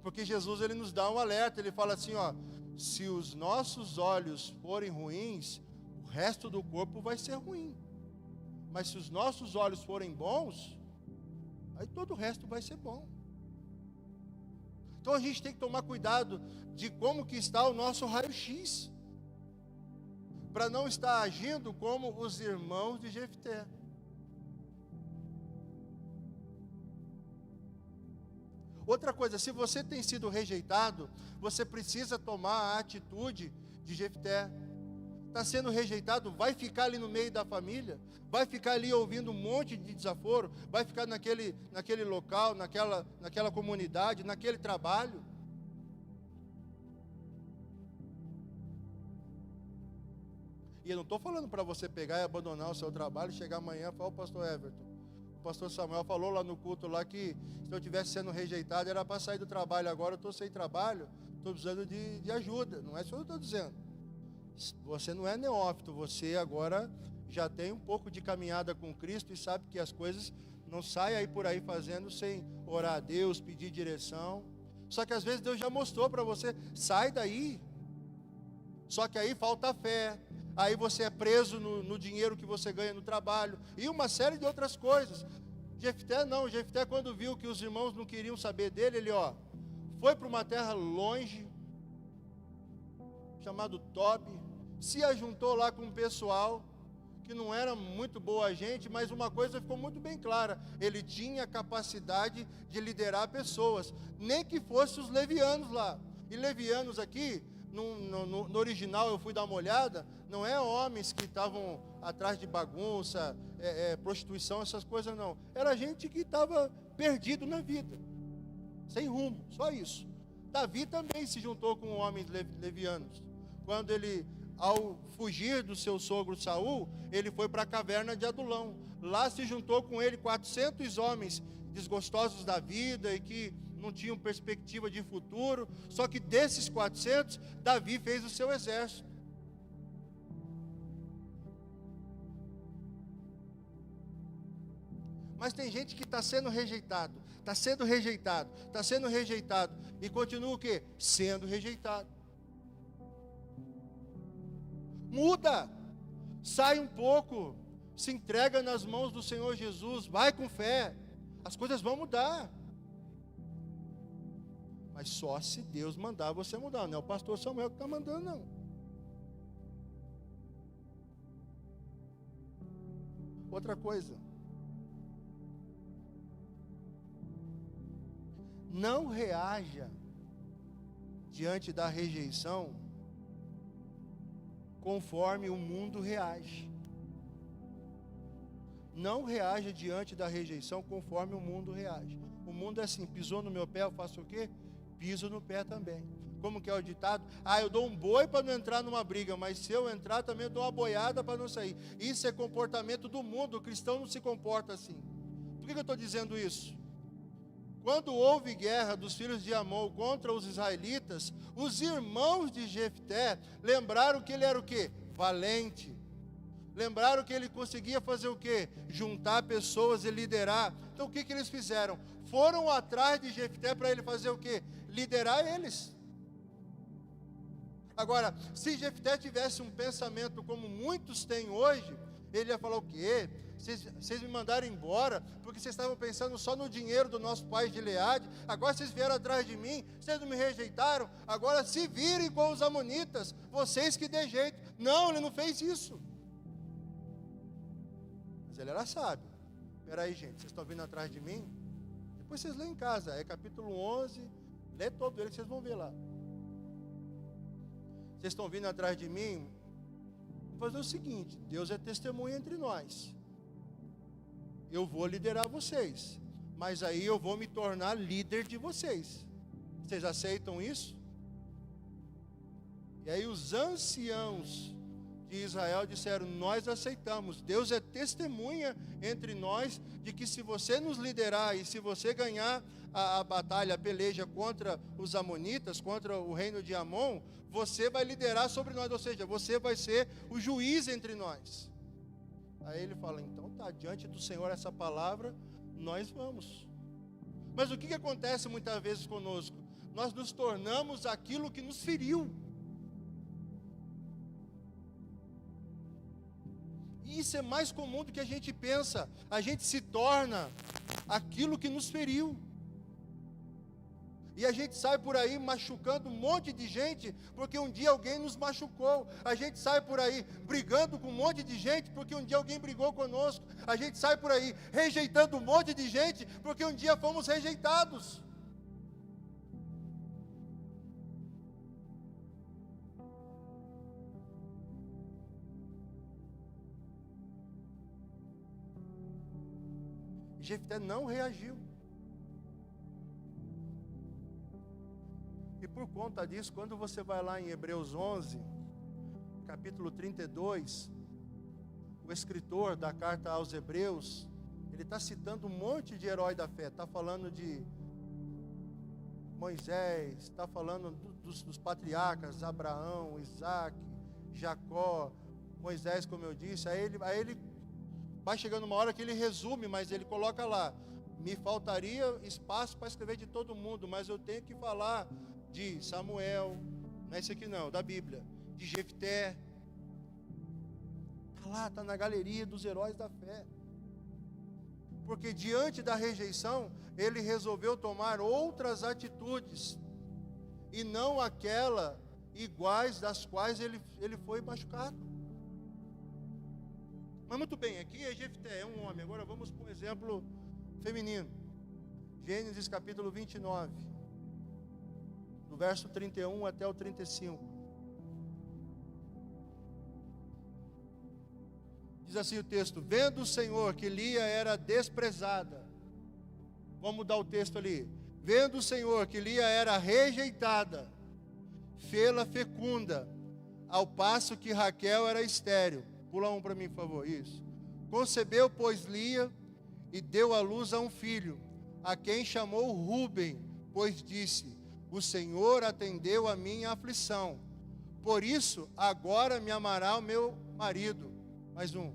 Porque Jesus, ele nos dá um alerta, ele fala assim, ó, se os nossos olhos forem ruins, o resto do corpo vai ser ruim. Mas se os nossos olhos forem bons, aí todo o resto vai ser bom. Então a gente tem que tomar cuidado de como que está o nosso raio-x, para não estar agindo como os irmãos de Jefté. Outra coisa, se você tem sido rejeitado, você precisa tomar a atitude de Jefté. Está sendo rejeitado, vai ficar ali no meio da família, vai ficar ali ouvindo um monte de desaforo, vai ficar naquele local, naquela comunidade, naquele trabalho. E eu não estou falando para você pegar e abandonar o seu trabalho, chegar amanhã e falar, o pastor Everton, o pastor Samuel falou lá no culto lá que se eu estivesse sendo rejeitado era para sair do trabalho, agora eu estou sem trabalho, estou precisando de ajuda. Não é isso que eu estou dizendo. Você não é neófito, você agora já tem um pouco de caminhada com Cristo e sabe que as coisas não saem aí por aí fazendo sem orar a Deus, pedir direção. Só que às vezes Deus já mostrou para você, sai daí. Só que aí falta fé, aí você é preso no dinheiro que você ganha no trabalho, e uma série de outras coisas. Jefté quando viu que os irmãos não queriam saber dele, ele foi para uma terra longe, chamado Tobi, se ajuntou lá com um pessoal, que não era muito boa gente, mas uma coisa ficou muito bem clara, ele tinha capacidade de liderar pessoas, nem que fossem os levianos lá, e levianos aqui, no original eu fui dar uma olhada, não é homens que estavam atrás de bagunça, prostituição, essas coisas não, era gente que estava perdido na vida, sem rumo, só isso. Davi também se juntou com homens levianos, quando ele, ao fugir do seu sogro Saul, ele foi para a caverna de Adulão, lá se juntou com ele 400 homens desgostosos da vida e que não tinham perspectiva de futuro, só que desses 400, Davi fez o seu exército. Mas tem gente que está sendo rejeitado, e continua o quê? Sendo rejeitado. Muda, sai um pouco, se entrega nas mãos do Senhor Jesus, vai com fé, as coisas vão mudar. Mas só se Deus mandar você mudar, não é o pastor Samuel que está mandando, não. Outra coisa, não reaja diante da rejeição conforme o mundo reage. Não reaja diante da rejeição conforme o mundo reage. O mundo é assim: pisou no meu pé, eu faço o quê? Piso no pé também. Como que é o ditado? Eu dou um boi para não entrar numa briga, mas se eu entrar também eu dou uma boiada para não sair. Isso é comportamento do mundo. O cristão não se comporta assim. Por que eu estou dizendo isso? Quando houve guerra dos filhos de Amon contra os israelitas, os irmãos de Jefté lembraram que ele era o quê? Valente. Lembraram que ele conseguia fazer o quê? Juntar pessoas e liderar. Então o que eles fizeram? Foram atrás de Jefté para ele fazer o quê? Liderar eles. Agora, se Jefté tivesse um pensamento como muitos têm hoje, ele ia falar o quê? Vocês me mandaram embora porque vocês estavam pensando só no dinheiro do nosso pai Gileade. Agora vocês vieram atrás de mim, vocês não me rejeitaram. Agora se virem com os amonitas, vocês que dê jeito. Não, ele não fez isso. Mas ele era sábio. Espera aí, gente, vocês estão vindo atrás de mim? Depois vocês lêem em casa, é capítulo 11, lê todo ele que vocês vão ver lá. Vocês estão vindo atrás de mim? Vou fazer o seguinte: Deus é testemunha entre nós. Eu vou liderar vocês, mas aí eu vou me tornar líder de vocês. Vocês aceitam isso? E aí os anciãos de Israel disseram: nós aceitamos. Deus é testemunha entre nós de que se você nos liderar e se você ganhar a batalha, a peleja contra os amonitas, contra o reino de Amon, você vai liderar sobre nós, ou seja, você vai ser o juiz entre nós. Aí ele fala: então tá, diante do Senhor essa palavra, nós vamos. Mas o que acontece muitas vezes conosco? Nós nos tornamos aquilo que nos feriu. E isso é mais comum do que a gente pensa. A gente se torna aquilo que nos feriu. E a gente sai por aí machucando um monte de gente, porque um dia alguém nos machucou. A gente sai por aí brigando com um monte de gente, porque um dia alguém brigou conosco. A gente sai por aí rejeitando um monte de gente, porque um dia fomos rejeitados. Jefté não reagiu. E por conta disso, quando você vai lá em Hebreus 11, capítulo 32, o escritor da carta aos Hebreus, ele está citando um monte de herói da fé. Está falando de Moisés, está falando dos patriarcas, Abraão, Isaac, Jacó, Moisés, como eu disse. Aí ele vai chegando uma hora que ele resume, mas ele coloca lá: me faltaria espaço para escrever de todo mundo, mas eu tenho que falar de Samuel, não é esse aqui não, da Bíblia, de Jefté. Está lá, está na galeria dos heróis da fé. Porque diante da rejeição, ele resolveu tomar outras atitudes, e não aquela iguais das quais ele foi machucado. Mas muito bem, aqui é Jefté, é um homem. Agora vamos para um exemplo feminino. Gênesis capítulo 29, do verso 31 até o 35. Diz assim o texto: vendo o Senhor que Lia era desprezada. Vamos mudar o texto ali. Vendo o Senhor que Lia era rejeitada, fê-la fecunda, ao passo que Raquel era estéril. Pula um para mim, por favor. Isso. Concebeu, pois, Lia, e deu à luz a um filho, a quem chamou Ruben, pois disse: o Senhor atendeu a minha aflição, por isso agora me amará o meu marido. Mais um.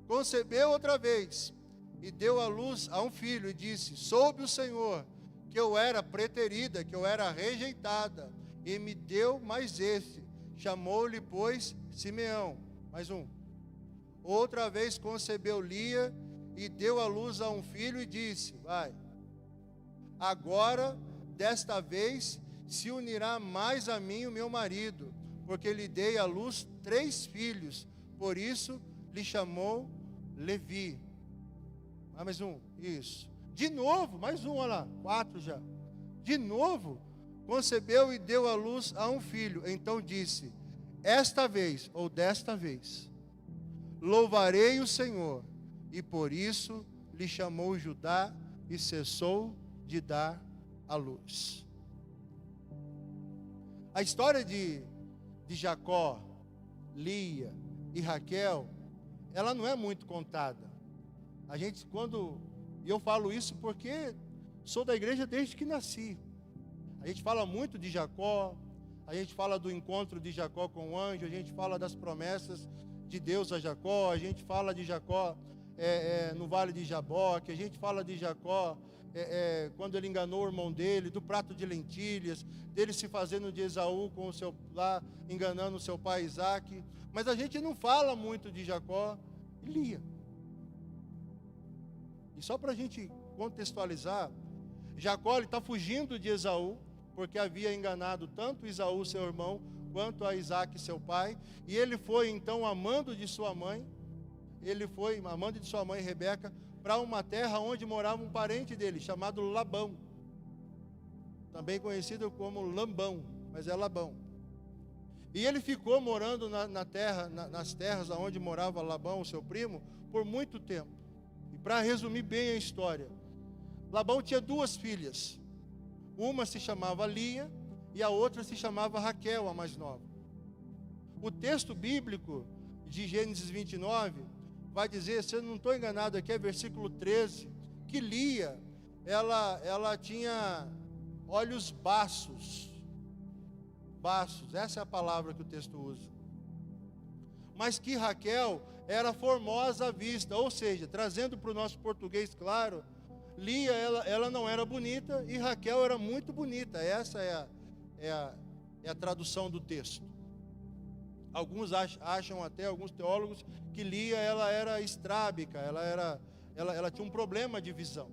Concebeu outra vez, e deu à luz a um filho, e disse: soube o Senhor que eu era preterida, que eu era rejeitada, e me deu mais este. Chamou-lhe, pois, Simeão. Mais um. Outra vez concebeu Lia, e deu à luz a um filho, e disse: vai, agora, desta vez, se unirá mais a mim o meu marido, porque lhe dei à luz 3 filhos, por isso lhe chamou Levi. Mais um, isso. De novo, mais um, olha lá, 4 já. De novo, concebeu e deu à luz a um filho. Então disse: esta vez, ou desta vez, louvarei o Senhor. E por isso lhe chamou Judá e cessou de dar à luz. A história de Jacó, Lia e Raquel, ela não é muito contada. A gente, e eu falo isso porque sou da igreja desde que nasci. A gente fala muito de Jacó, a gente fala do encontro de Jacó com o anjo, a gente fala das promessas de Deus a Jacó, a gente fala de Jacó no vale de Jaboque, a gente fala de Jacó quando ele enganou o irmão dele, do prato de lentilhas, dele se fazendo de Esaú com lá enganando o seu pai Isaque. Mas a gente não fala muito de Jacó e Lia. E só para a gente contextualizar, Jacó está fugindo de Esaú, porque havia enganado tanto Esaú, seu irmão, quanto a Isaque, seu pai. E ele foi então amando de sua mãe, Rebeca, para uma terra onde morava um parente dele, chamado Labão, também conhecido como Lambão, mas é Labão. E ele ficou morando nas terras onde morava Labão, seu primo, por muito tempo. E para resumir bem a história, Labão tinha duas filhas. Uma se chamava Lia e a outra se chamava Raquel, a mais nova. O texto bíblico de Gênesis 29 vai dizer, se eu não estou enganado aqui, é versículo 13, que Lia, ela tinha olhos baços, essa é a palavra que o texto usa. Mas que Raquel era formosa à vista, ou seja, trazendo para o nosso português claro, Lia, ela não era bonita e Raquel era muito bonita. Essa é a tradução do texto. Alguns acham até, alguns teólogos, que Lia ela era estrábica, ela tinha um problema de visão.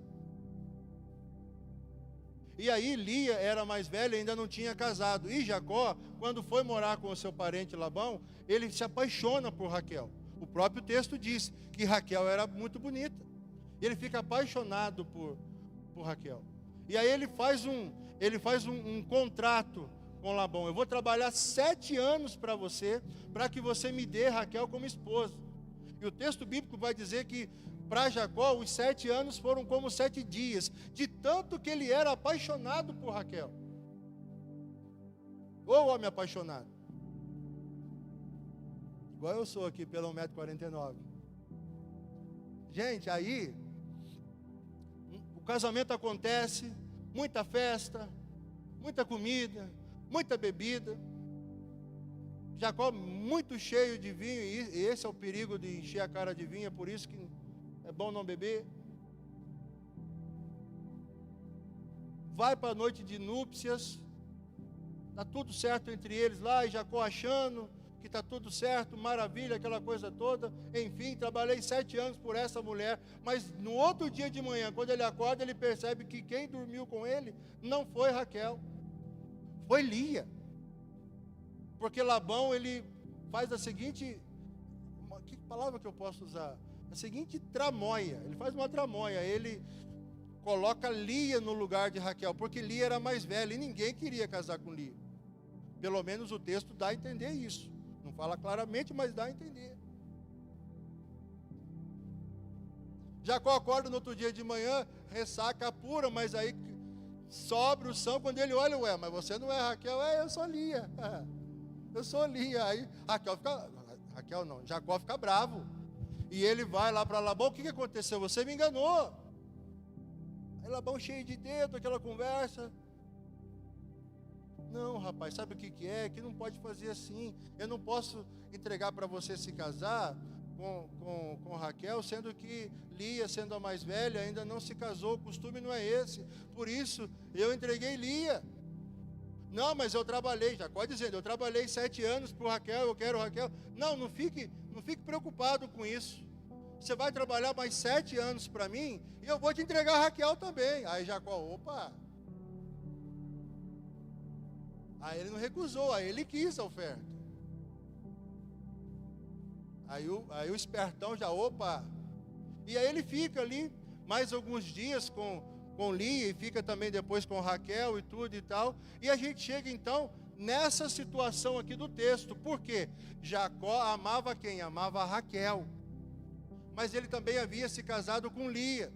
E aí Lia era mais velha e ainda não tinha casado. E Jacó, quando foi morar com o seu parente Labão, ele se apaixona por Raquel. O próprio texto diz que Raquel era muito bonita. E ele fica apaixonado por Raquel. E aí ele faz um contrato com Labão. Eu vou trabalhar 7 anos para você, para que você me dê Raquel como esposa. E o texto bíblico vai dizer que para Jacó os 7 anos foram como 7 dias, de tanto que ele era apaixonado por Raquel. Ô homem apaixonado. Igual eu sou aqui pelo 1,49 m. Gente, aí o casamento acontece, muita festa, muita comida, muita bebida. Jacó muito cheio de vinho, e esse é o perigo de encher a cara de vinho, é por isso que é bom não beber. Vai para a noite de núpcias, está tudo certo entre eles lá, e Jacó achando que está tudo certo, maravilha, aquela coisa toda. Enfim, trabalhei 7 anos por essa mulher, mas no outro dia de manhã, quando ele acorda, ele percebe que quem dormiu com ele não foi Raquel, foi Lia. Porque Labão, ele faz a seguinte, que palavra que eu posso usar? A seguinte tramóia, ele faz uma tramóia, ele coloca Lia no lugar de Raquel, porque Lia era mais velha e ninguém queria casar com Lia. Pelo menos o texto dá a entender isso. Não fala claramente, mas dá a entender. Jacó acorda no outro dia de manhã, ressaca pura, mas aí sobra o são quando ele olha, mas você não é Raquel? Eu sou Lia. Eu sou Lia. Aí Jacó fica bravo. E ele vai lá para Labão, o que aconteceu? Você me enganou. Aí Labão cheio de dedo, aquela conversa. Não, rapaz, sabe o que é? Que não pode fazer assim. Eu não posso entregar para você se casar com Raquel, sendo que Lia, sendo a mais velha, ainda não se casou. O costume não é esse. Por isso, eu entreguei Lia. Não, mas eu trabalhei, Jacó dizendo, eu trabalhei 7 anos por Raquel, eu quero Raquel. Não fique preocupado com isso. Você vai trabalhar mais 7 anos para mim, e eu vou te entregar Raquel também. Aí Jacó, opa. Aí ele não recusou, aí ele quis a oferta. Aí o espertão já, opa. E aí ele fica ali mais alguns dias com com Lia e fica também depois com Raquel e tudo e tal. E a gente chega então nessa situação aqui do texto. Por quê? Jacó amava quem? Amava Raquel. Mas ele também havia se casado com Lia.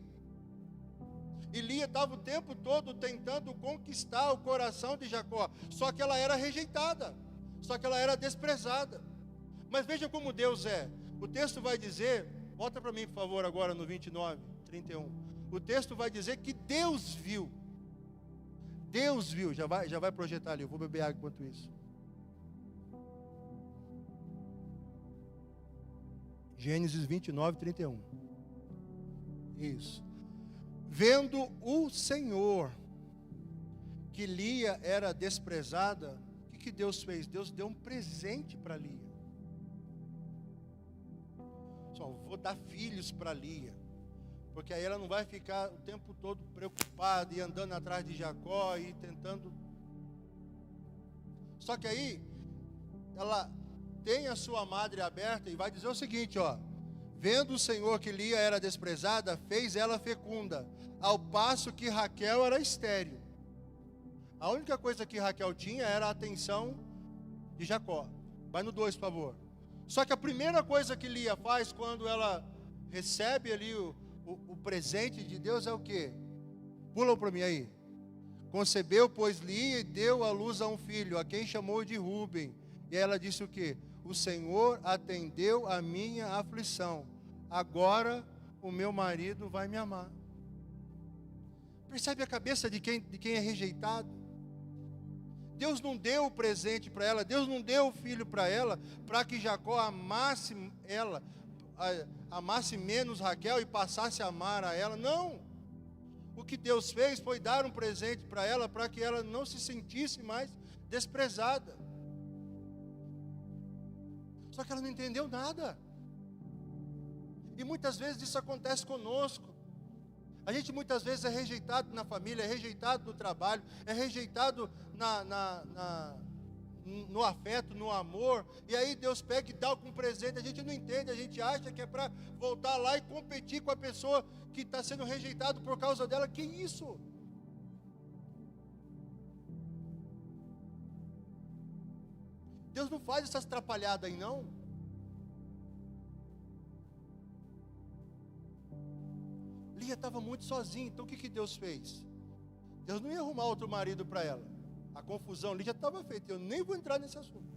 E Lia estava o tempo todo tentando conquistar o coração de Jacó. Só que ela era rejeitada. Só que ela era desprezada. Mas veja como Deus é. O texto vai dizer, volta para mim por favor agora no 29, 31. O texto vai dizer que Deus viu. Deus viu. Já vai projetar ali. Eu vou beber água enquanto isso. Gênesis 29, 31. Isso. Vendo o Senhor que Lia era desprezada, o que Deus fez? Deus deu um presente para Lia. Só vou dar filhos para Lia, porque aí ela não vai ficar o tempo todo preocupada e andando atrás de Jacó e tentando. Só que aí ela tem a sua madre aberta e vai dizer o seguinte, ó: vendo o Senhor que Lia era desprezada, fez ela fecunda, ao passo que Raquel era estéril. A única coisa que Raquel tinha era a atenção de Jacó. Vai no 2, por favor. Só que a primeira coisa que Lia faz quando ela recebe ali o presente de Deus é o quê? Pula para mim aí. Concebeu, pois, Lia e deu à luz a um filho, a quem chamou de Rúben. E ela disse o quê? O Senhor atendeu a minha aflição. Agora o meu marido vai me amar. Percebe a cabeça de quem é rejeitado? Deus não deu o presente para ela, Deus não deu o filho para ela, para que Jacó amasse ela, amasse menos Raquel e passasse a amar a ela. Não. O que Deus fez foi dar um presente para ela, para que ela não se sentisse mais desprezada. Só que ela não entendeu nada. E muitas vezes isso acontece conosco. A gente muitas vezes é rejeitado na família, é rejeitado no trabalho, é rejeitado no afeto, no amor. E aí Deus pega e dá um presente, a gente não entende, a gente acha que é para voltar lá e competir com a pessoa que está sendo rejeitado por causa dela. Que isso? Deus não faz essas atrapalhadas aí não. Lia estava muito sozinha, então o que Deus fez? Deus não ia arrumar outro marido para ela. A confusão ali já estava feita, eu nem vou entrar nesse assunto.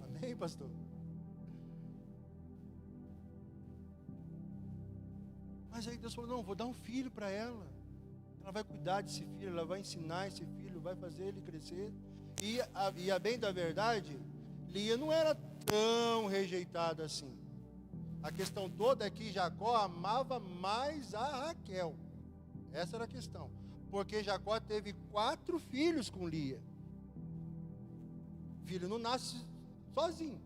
Amém, pastor? Mas aí Deus falou, não, vou dar um filho para ela. Ela vai cuidar desse filho, ela vai ensinar esse filho, vai fazer ele crescer. E a bem da verdade, Lia não era tão rejeitada assim. A questão toda é que Jacó amava mais a Raquel. Essa era a questão. Porque Jacó teve 4 filhos com Lia. Filho não nasce sozinho.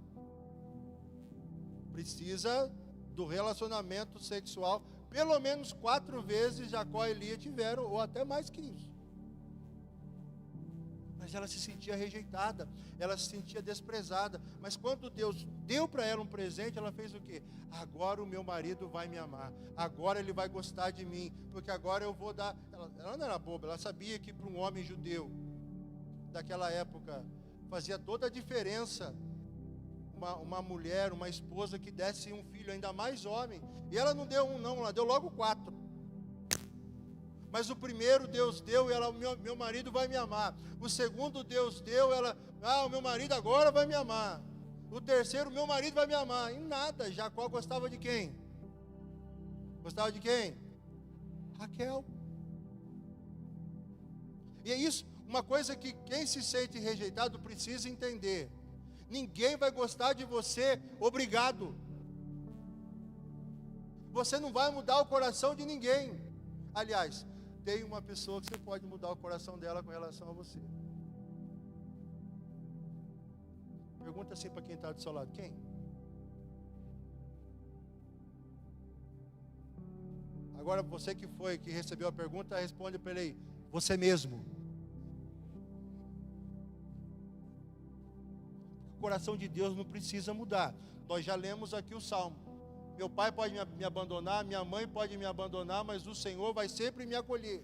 Precisa do relacionamento sexual. Pelo menos 4 vezes Jacó e Lia tiveram, ou até mais que isso. Mas ela se sentia rejeitada, ela se sentia desprezada. Mas quando Deus deu para ela um presente, ela fez o quê? Agora o meu marido vai me amar, agora ele vai gostar de mim, porque agora eu vou dar. Ela não era boba, ela sabia que para um homem judeu daquela época fazia toda a diferença uma mulher, uma esposa que desse um filho, ainda mais homem. E ela não deu um não, ela deu logo 4. Mas o primeiro Deus deu e ela, meu marido vai me amar. O segundo Deus deu, ela, o meu marido agora vai me amar. O terceiro, meu marido vai me amar. E nada, Jacó gostava de quem? Gostava de quem? Raquel. E é isso, uma coisa que quem se sente rejeitado precisa entender. Ninguém vai gostar de você, obrigado. Você não vai mudar o coração de ninguém. Aliás, tem uma pessoa que você pode mudar o coração dela com relação a você. Pergunta assim para quem está do seu lado: quem? Agora você que recebeu a pergunta, responde para ele aí: você mesmo. O coração de Deus não precisa mudar. Nós já lemos aqui o Salmo. Meu pai pode me abandonar, minha mãe pode me abandonar, mas o Senhor vai sempre me acolher.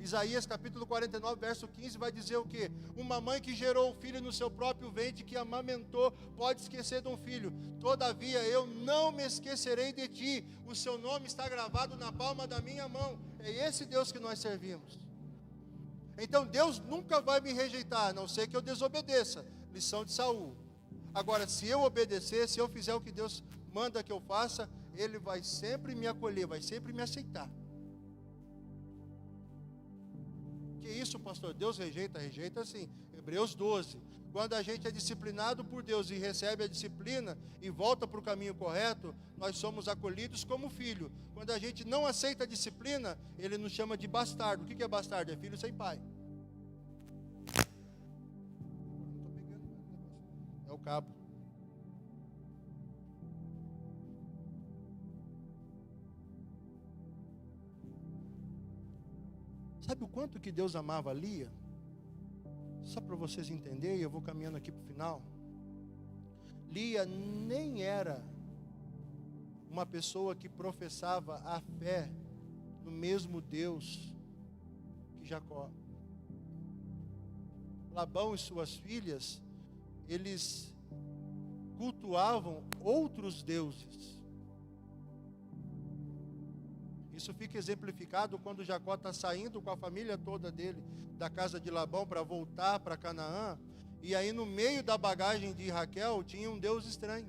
Isaías capítulo 49, verso 15 vai dizer o quê? Uma mãe que gerou um filho no seu próprio ventre, que amamentou, pode esquecer de um filho. Todavia eu não me esquecerei de ti. O seu nome está gravado na palma da minha mão. É esse Deus que nós servimos. Então Deus nunca vai me rejeitar, a não ser que eu desobedeça. Lição de Saul. Agora, se eu obedecer, se eu fizer o que Deus manda que eu faça, Ele vai sempre me acolher, vai sempre me aceitar. Que isso, pastor? Deus rejeita sim. Hebreus 12. Quando a gente é disciplinado por Deus e recebe a disciplina e volta para o caminho correto, nós somos acolhidos como filho. Quando a gente não aceita a disciplina, Ele nos chama de bastardo. O que é bastardo? É filho sem pai. É o cabo. Sabe o quanto que Deus amava Lia? Só para vocês entenderem, eu vou caminhando aqui para o final. Lia nem era uma pessoa que professava a fé no mesmo Deus que Jacó. Labão e suas filhas, eles cultuavam outros deuses. Isso fica exemplificado quando Jacó está saindo com a família toda dele da casa de Labão para voltar para Canaã. E aí no meio da bagagem de Raquel tinha um Deus estranho.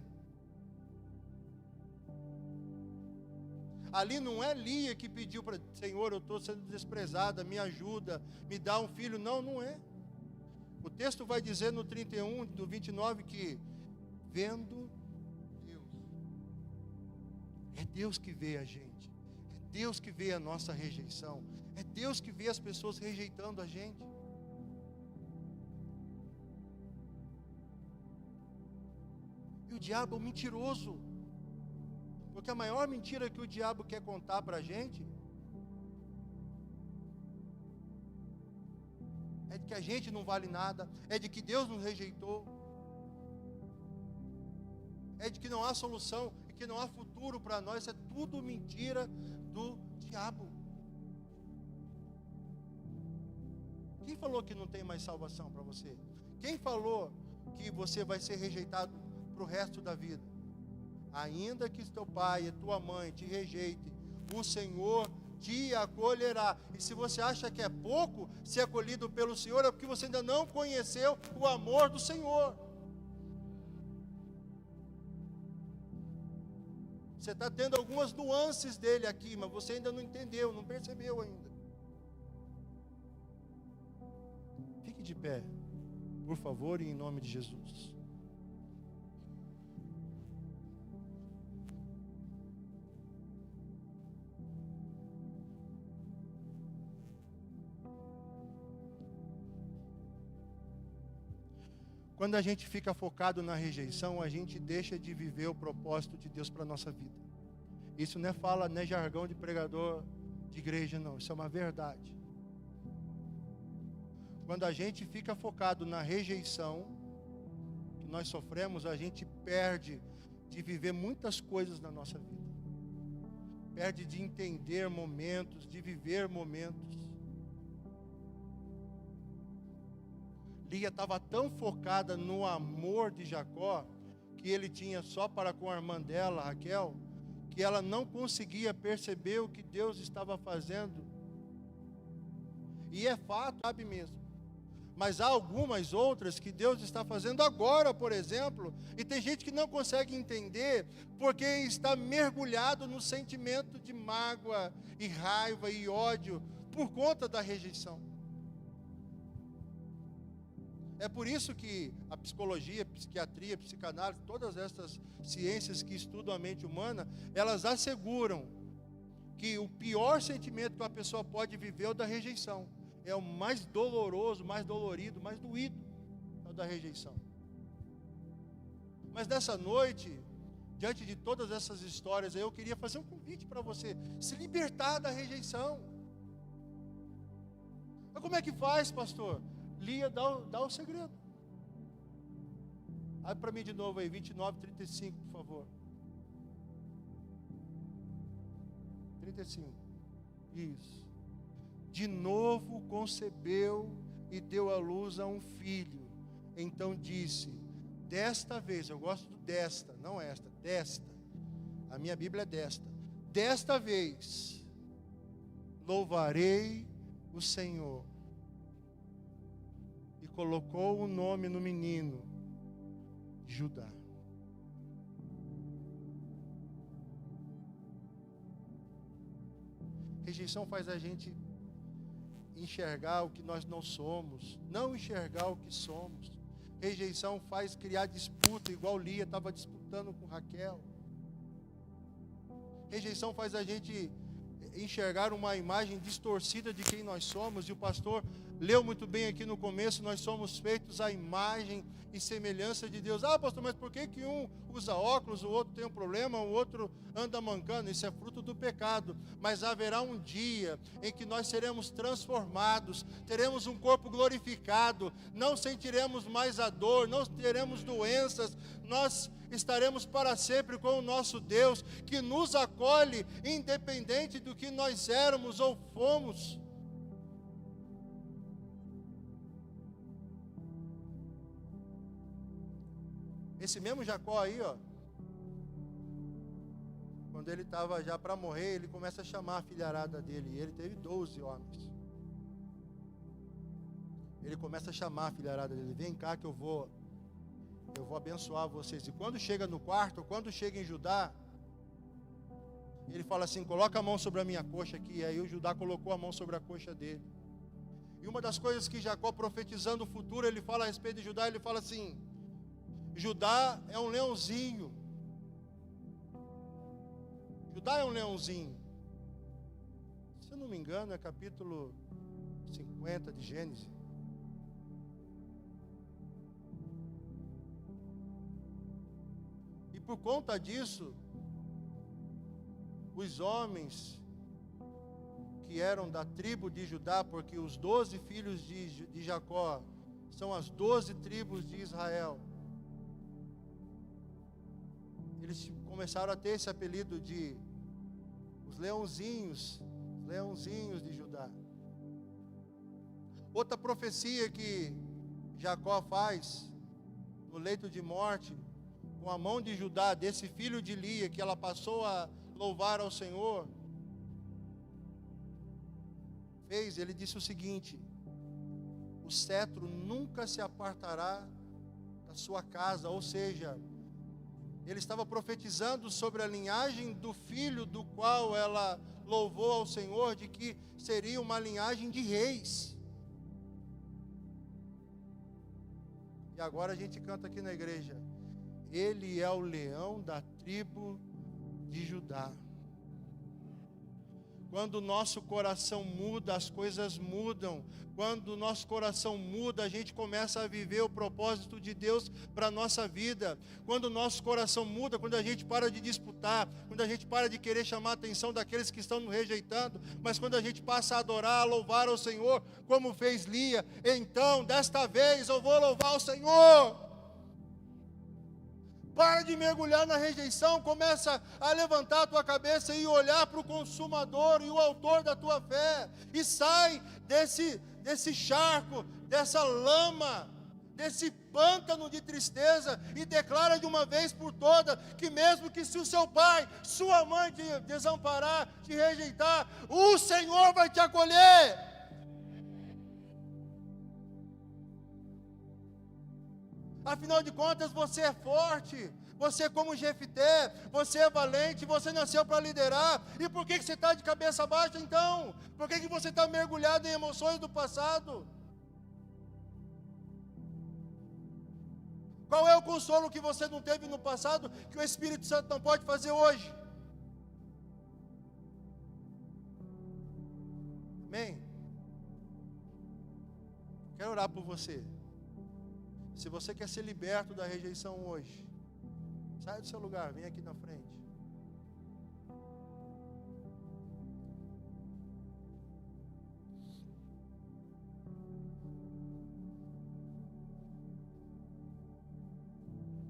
Ali não é Lia que pediu para Senhor, eu estou sendo desprezada, me ajuda, me dá um filho. Não, não é. O texto vai dizer no 31 do 29 que vendo Deus, é Deus que vê a gente. Deus que vê a nossa rejeição. É Deus que vê as pessoas rejeitando a gente. E o diabo é um mentiroso. Porque a maior mentira que o diabo quer contar para a gente é de que a gente não vale nada, é de que Deus nos rejeitou, é de que não há solução e que não há futuro para nós. Isso é tudo mentira do diabo. Quem falou que não tem mais salvação para você? Quem falou que você vai ser rejeitado para o resto da vida? Ainda que teu pai e tua mãe te rejeitem, o Senhor te acolherá. E se você acha que é pouco ser acolhido pelo Senhor, é porque você ainda não conheceu o amor do Senhor. Você está tendo algumas nuances dele aqui, mas você ainda não entendeu, não percebeu ainda. Fique de pé, por favor, e em nome de Jesus. Quando a gente fica focado na rejeição, a gente deixa de viver o propósito de Deus para a nossa vida. Isso não é fala, não é jargão de pregador de igreja, não. Isso é uma verdade. Quando a gente fica focado na rejeição que nós sofremos, a gente perde de viver muitas coisas na nossa vida. Perde de entender momentos, de viver momentos. Lia estava tão focada no amor de Jacó, que ele tinha só para com a irmã dela, Raquel, que ela não conseguia perceber o que Deus estava fazendo. E é fato, sabe mesmo. Mas há algumas outras que Deus está fazendo agora, por exemplo, e tem gente que não consegue entender, porque está mergulhado no sentimento de mágoa, e raiva, e ódio, por conta da rejeição. É por isso que a psicologia, a psiquiatria, a psicanálise, todas essas ciências que estudam a mente humana, elas asseguram que o pior sentimento que uma pessoa pode viver é o da rejeição. É o mais doloroso, mais dolorido, mais doído, é o da rejeição. Mas nessa noite, diante de todas essas histórias, eu queria fazer um convite para você, se libertar da rejeição. Mas como é que faz, pastor? Lia, dá o segredo. Abre para mim de novo aí, 29, 35, por favor. 35. Isso. de novo concebeu e deu à luz a um filho. Então disse: desta vez, eu gosto do desta, não esta, desta. A minha Bíblia é desta. Desta vez louvarei o Senhor. E colocou o nome no menino, Judá. Rejeição faz a gente enxergar o que nós não somos, não enxergar o que somos. Rejeição faz criar disputa, igual Lia estava disputando com Raquel. Rejeição faz a gente enxergar uma imagem distorcida de quem nós somos. E o pastor leu muito bem aqui no começo: nós somos feitos à imagem e semelhança de Deus. Ah, pastor, mas por que um usa óculos, o outro tem um problema, o outro anda mancando? Isso é fruto do pecado. Mas haverá um dia em que nós seremos transformados, teremos um corpo glorificado, não sentiremos mais a dor, não teremos doenças, nós estaremos para sempre com o nosso Deus, que nos acolhe independente do que nós éramos ou fomos. Esse mesmo Jacó aí, ó, quando ele estava já para morrer, ele começa a chamar a filharada dele, e ele teve 12 homens. Ele começa a chamar a filharada dele: vem cá que eu vou abençoar vocês. E quando chega no quarto, quando chega em Judá, ele fala assim: coloca a mão sobre a minha coxa aqui. E aí o Judá colocou a mão sobre a coxa dele. E uma das coisas que Jacó, profetizando o futuro, ele fala a respeito de Judá, ele fala assim: Judá é um leãozinho. Judá é um leãozinho. Se eu não me engano, é capítulo 50 de Gênesis. E por conta disso, os homens que eram da tribo de Judá, porque os 12 filhos de Jacó são as 12 tribos de Israel, eles começaram a ter esse apelido de os leãozinhos de Judá. Outra profecia que Jacó faz no leito de morte, com a mão de Judá, desse filho de Lia, que ela passou a louvar ao Senhor, ele disse o seguinte: o cetro nunca se apartará da sua casa. Ou seja, ele estava profetizando sobre a linhagem do filho do qual ela louvou ao Senhor, de que seria uma linhagem de reis. E agora a gente canta aqui na igreja: ele é o leão da tribo de Judá. Quando o nosso coração muda, as coisas mudam. Quando o nosso coração muda, a gente começa a viver o propósito de Deus para a nossa vida. Quando o nosso coração muda, quando a gente para de disputar, quando a gente para de querer chamar a atenção daqueles que estão nos rejeitando, mas quando a gente passa a adorar, a louvar ao Senhor, como fez Lia, então, desta vez eu vou louvar o Senhor. Para de mergulhar na rejeição, começa a levantar a tua cabeça e olhar para o consumador e o autor da tua fé. E sai desse charco, dessa lama, desse pântano de tristeza, e declara de uma vez por todas que mesmo que se o seu pai, sua mãe te desamparar, te rejeitar, o Senhor vai te acolher. Afinal de contas, você é forte, você como Jefté, você é valente, você nasceu para liderar. E por que você está de cabeça baixa então? Por que você está mergulhado em emoções do passado? Qual é o consolo que você não teve no passado, que o Espírito Santo não pode fazer hoje? Amém? Quero orar por você. Se você quer ser liberto da rejeição hoje, sai do seu lugar, vem aqui na frente.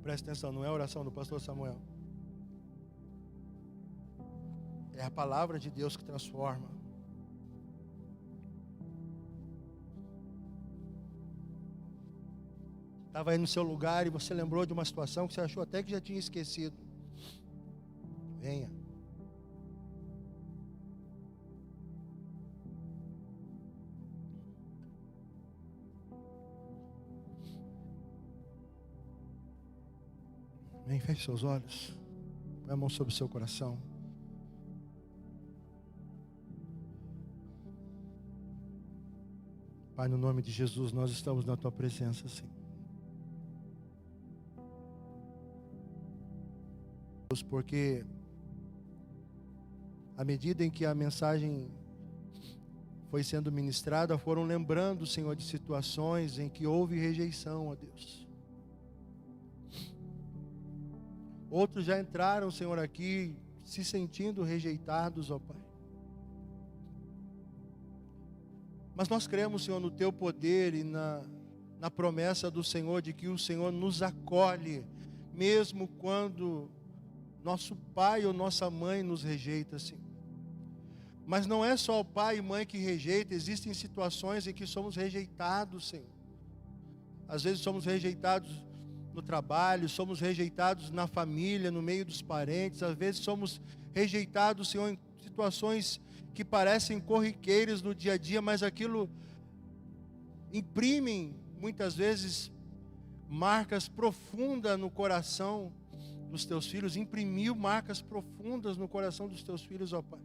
Preste atenção, não é a oração do pastor Samuel. É a palavra de Deus que transforma. Estava aí no seu lugar e você lembrou de uma situação que você achou até que já tinha esquecido. Venha. Vem, feche seus olhos. Põe a mão sobre o seu coração. Pai, no nome de Jesus, nós estamos na Tua presença, Senhor. Deus, porque à medida em que a mensagem foi sendo ministrada, foram lembrando, Senhor, de situações em que houve rejeição, ó Deus. Outros já entraram, Senhor, aqui se sentindo rejeitados, ó Pai. Mas nós cremos, Senhor, no Teu poder e na promessa do Senhor de que o Senhor nos acolhe, mesmo quando nosso pai ou nossa mãe nos rejeita, Senhor. Mas não é só o pai e mãe que rejeita, existem situações em que somos rejeitados, Senhor. Às vezes somos rejeitados no trabalho, somos rejeitados na família, no meio dos parentes, às vezes somos rejeitados, Senhor, em situações que parecem corriqueiras no dia a dia, mas aquilo imprime muitas vezes marcas profundas no coração dos teus filhos, imprimiu marcas profundas no coração dos teus filhos, ó Pai.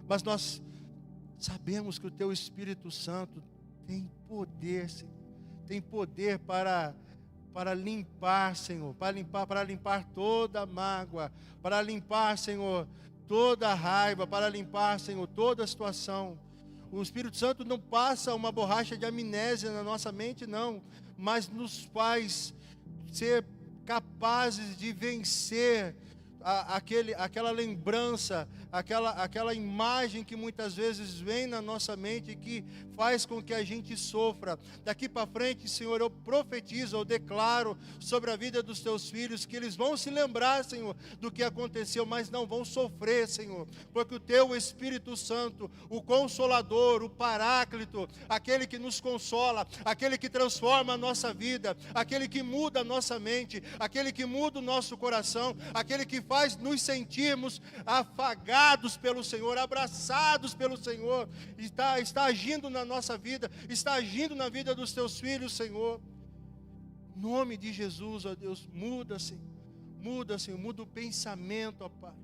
Mas nós sabemos que o Teu Espírito Santo tem poder, Senhor, tem poder para limpar, Senhor, para limpar toda a mágoa, para limpar, Senhor, toda a raiva, para limpar, Senhor, toda a situação. O Espírito Santo não passa uma borracha de amnésia na nossa mente, não, mas nos faz ser capazes de vencer aquela lembrança, aquela imagem que muitas vezes vem na nossa mente e que faz com que a gente sofra. Daqui para frente, Senhor, eu profetizo, eu declaro sobre a vida dos teus filhos que eles vão se lembrar, Senhor, do que aconteceu, mas não vão sofrer, Senhor, porque o Teu Espírito Santo, o Consolador, o Paráclito, aquele que nos consola, aquele que transforma a nossa vida, aquele que muda a nossa mente, aquele que muda o nosso coração, aquele que faz nos sentirmos afagados pelo Senhor, abraçados pelo Senhor, está agindo na nossa vida, está agindo na vida dos teus filhos, Senhor. Em nome de Jesus, ó Deus, muda, Senhor, muda o pensamento, ó Pai,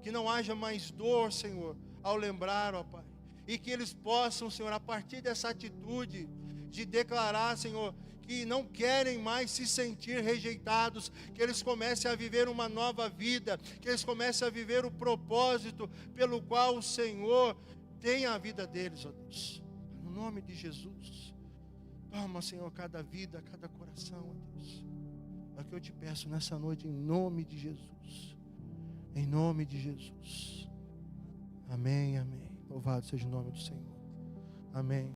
que não haja mais dor, Senhor, ao lembrar, ó Pai, e que eles possam, Senhor, a partir dessa atitude de declarar, Senhor, que não querem mais se sentir rejeitados, que eles comecem a viver uma nova vida, que eles comecem a viver o propósito pelo qual o Senhor tem a vida deles, ó Deus. No nome de Jesus, toma, Senhor, cada vida, cada coração, ó Deus. É o que eu te peço nessa noite, em nome de Jesus. Em nome de Jesus. Amém, amém. Louvado seja o nome do Senhor. Amém.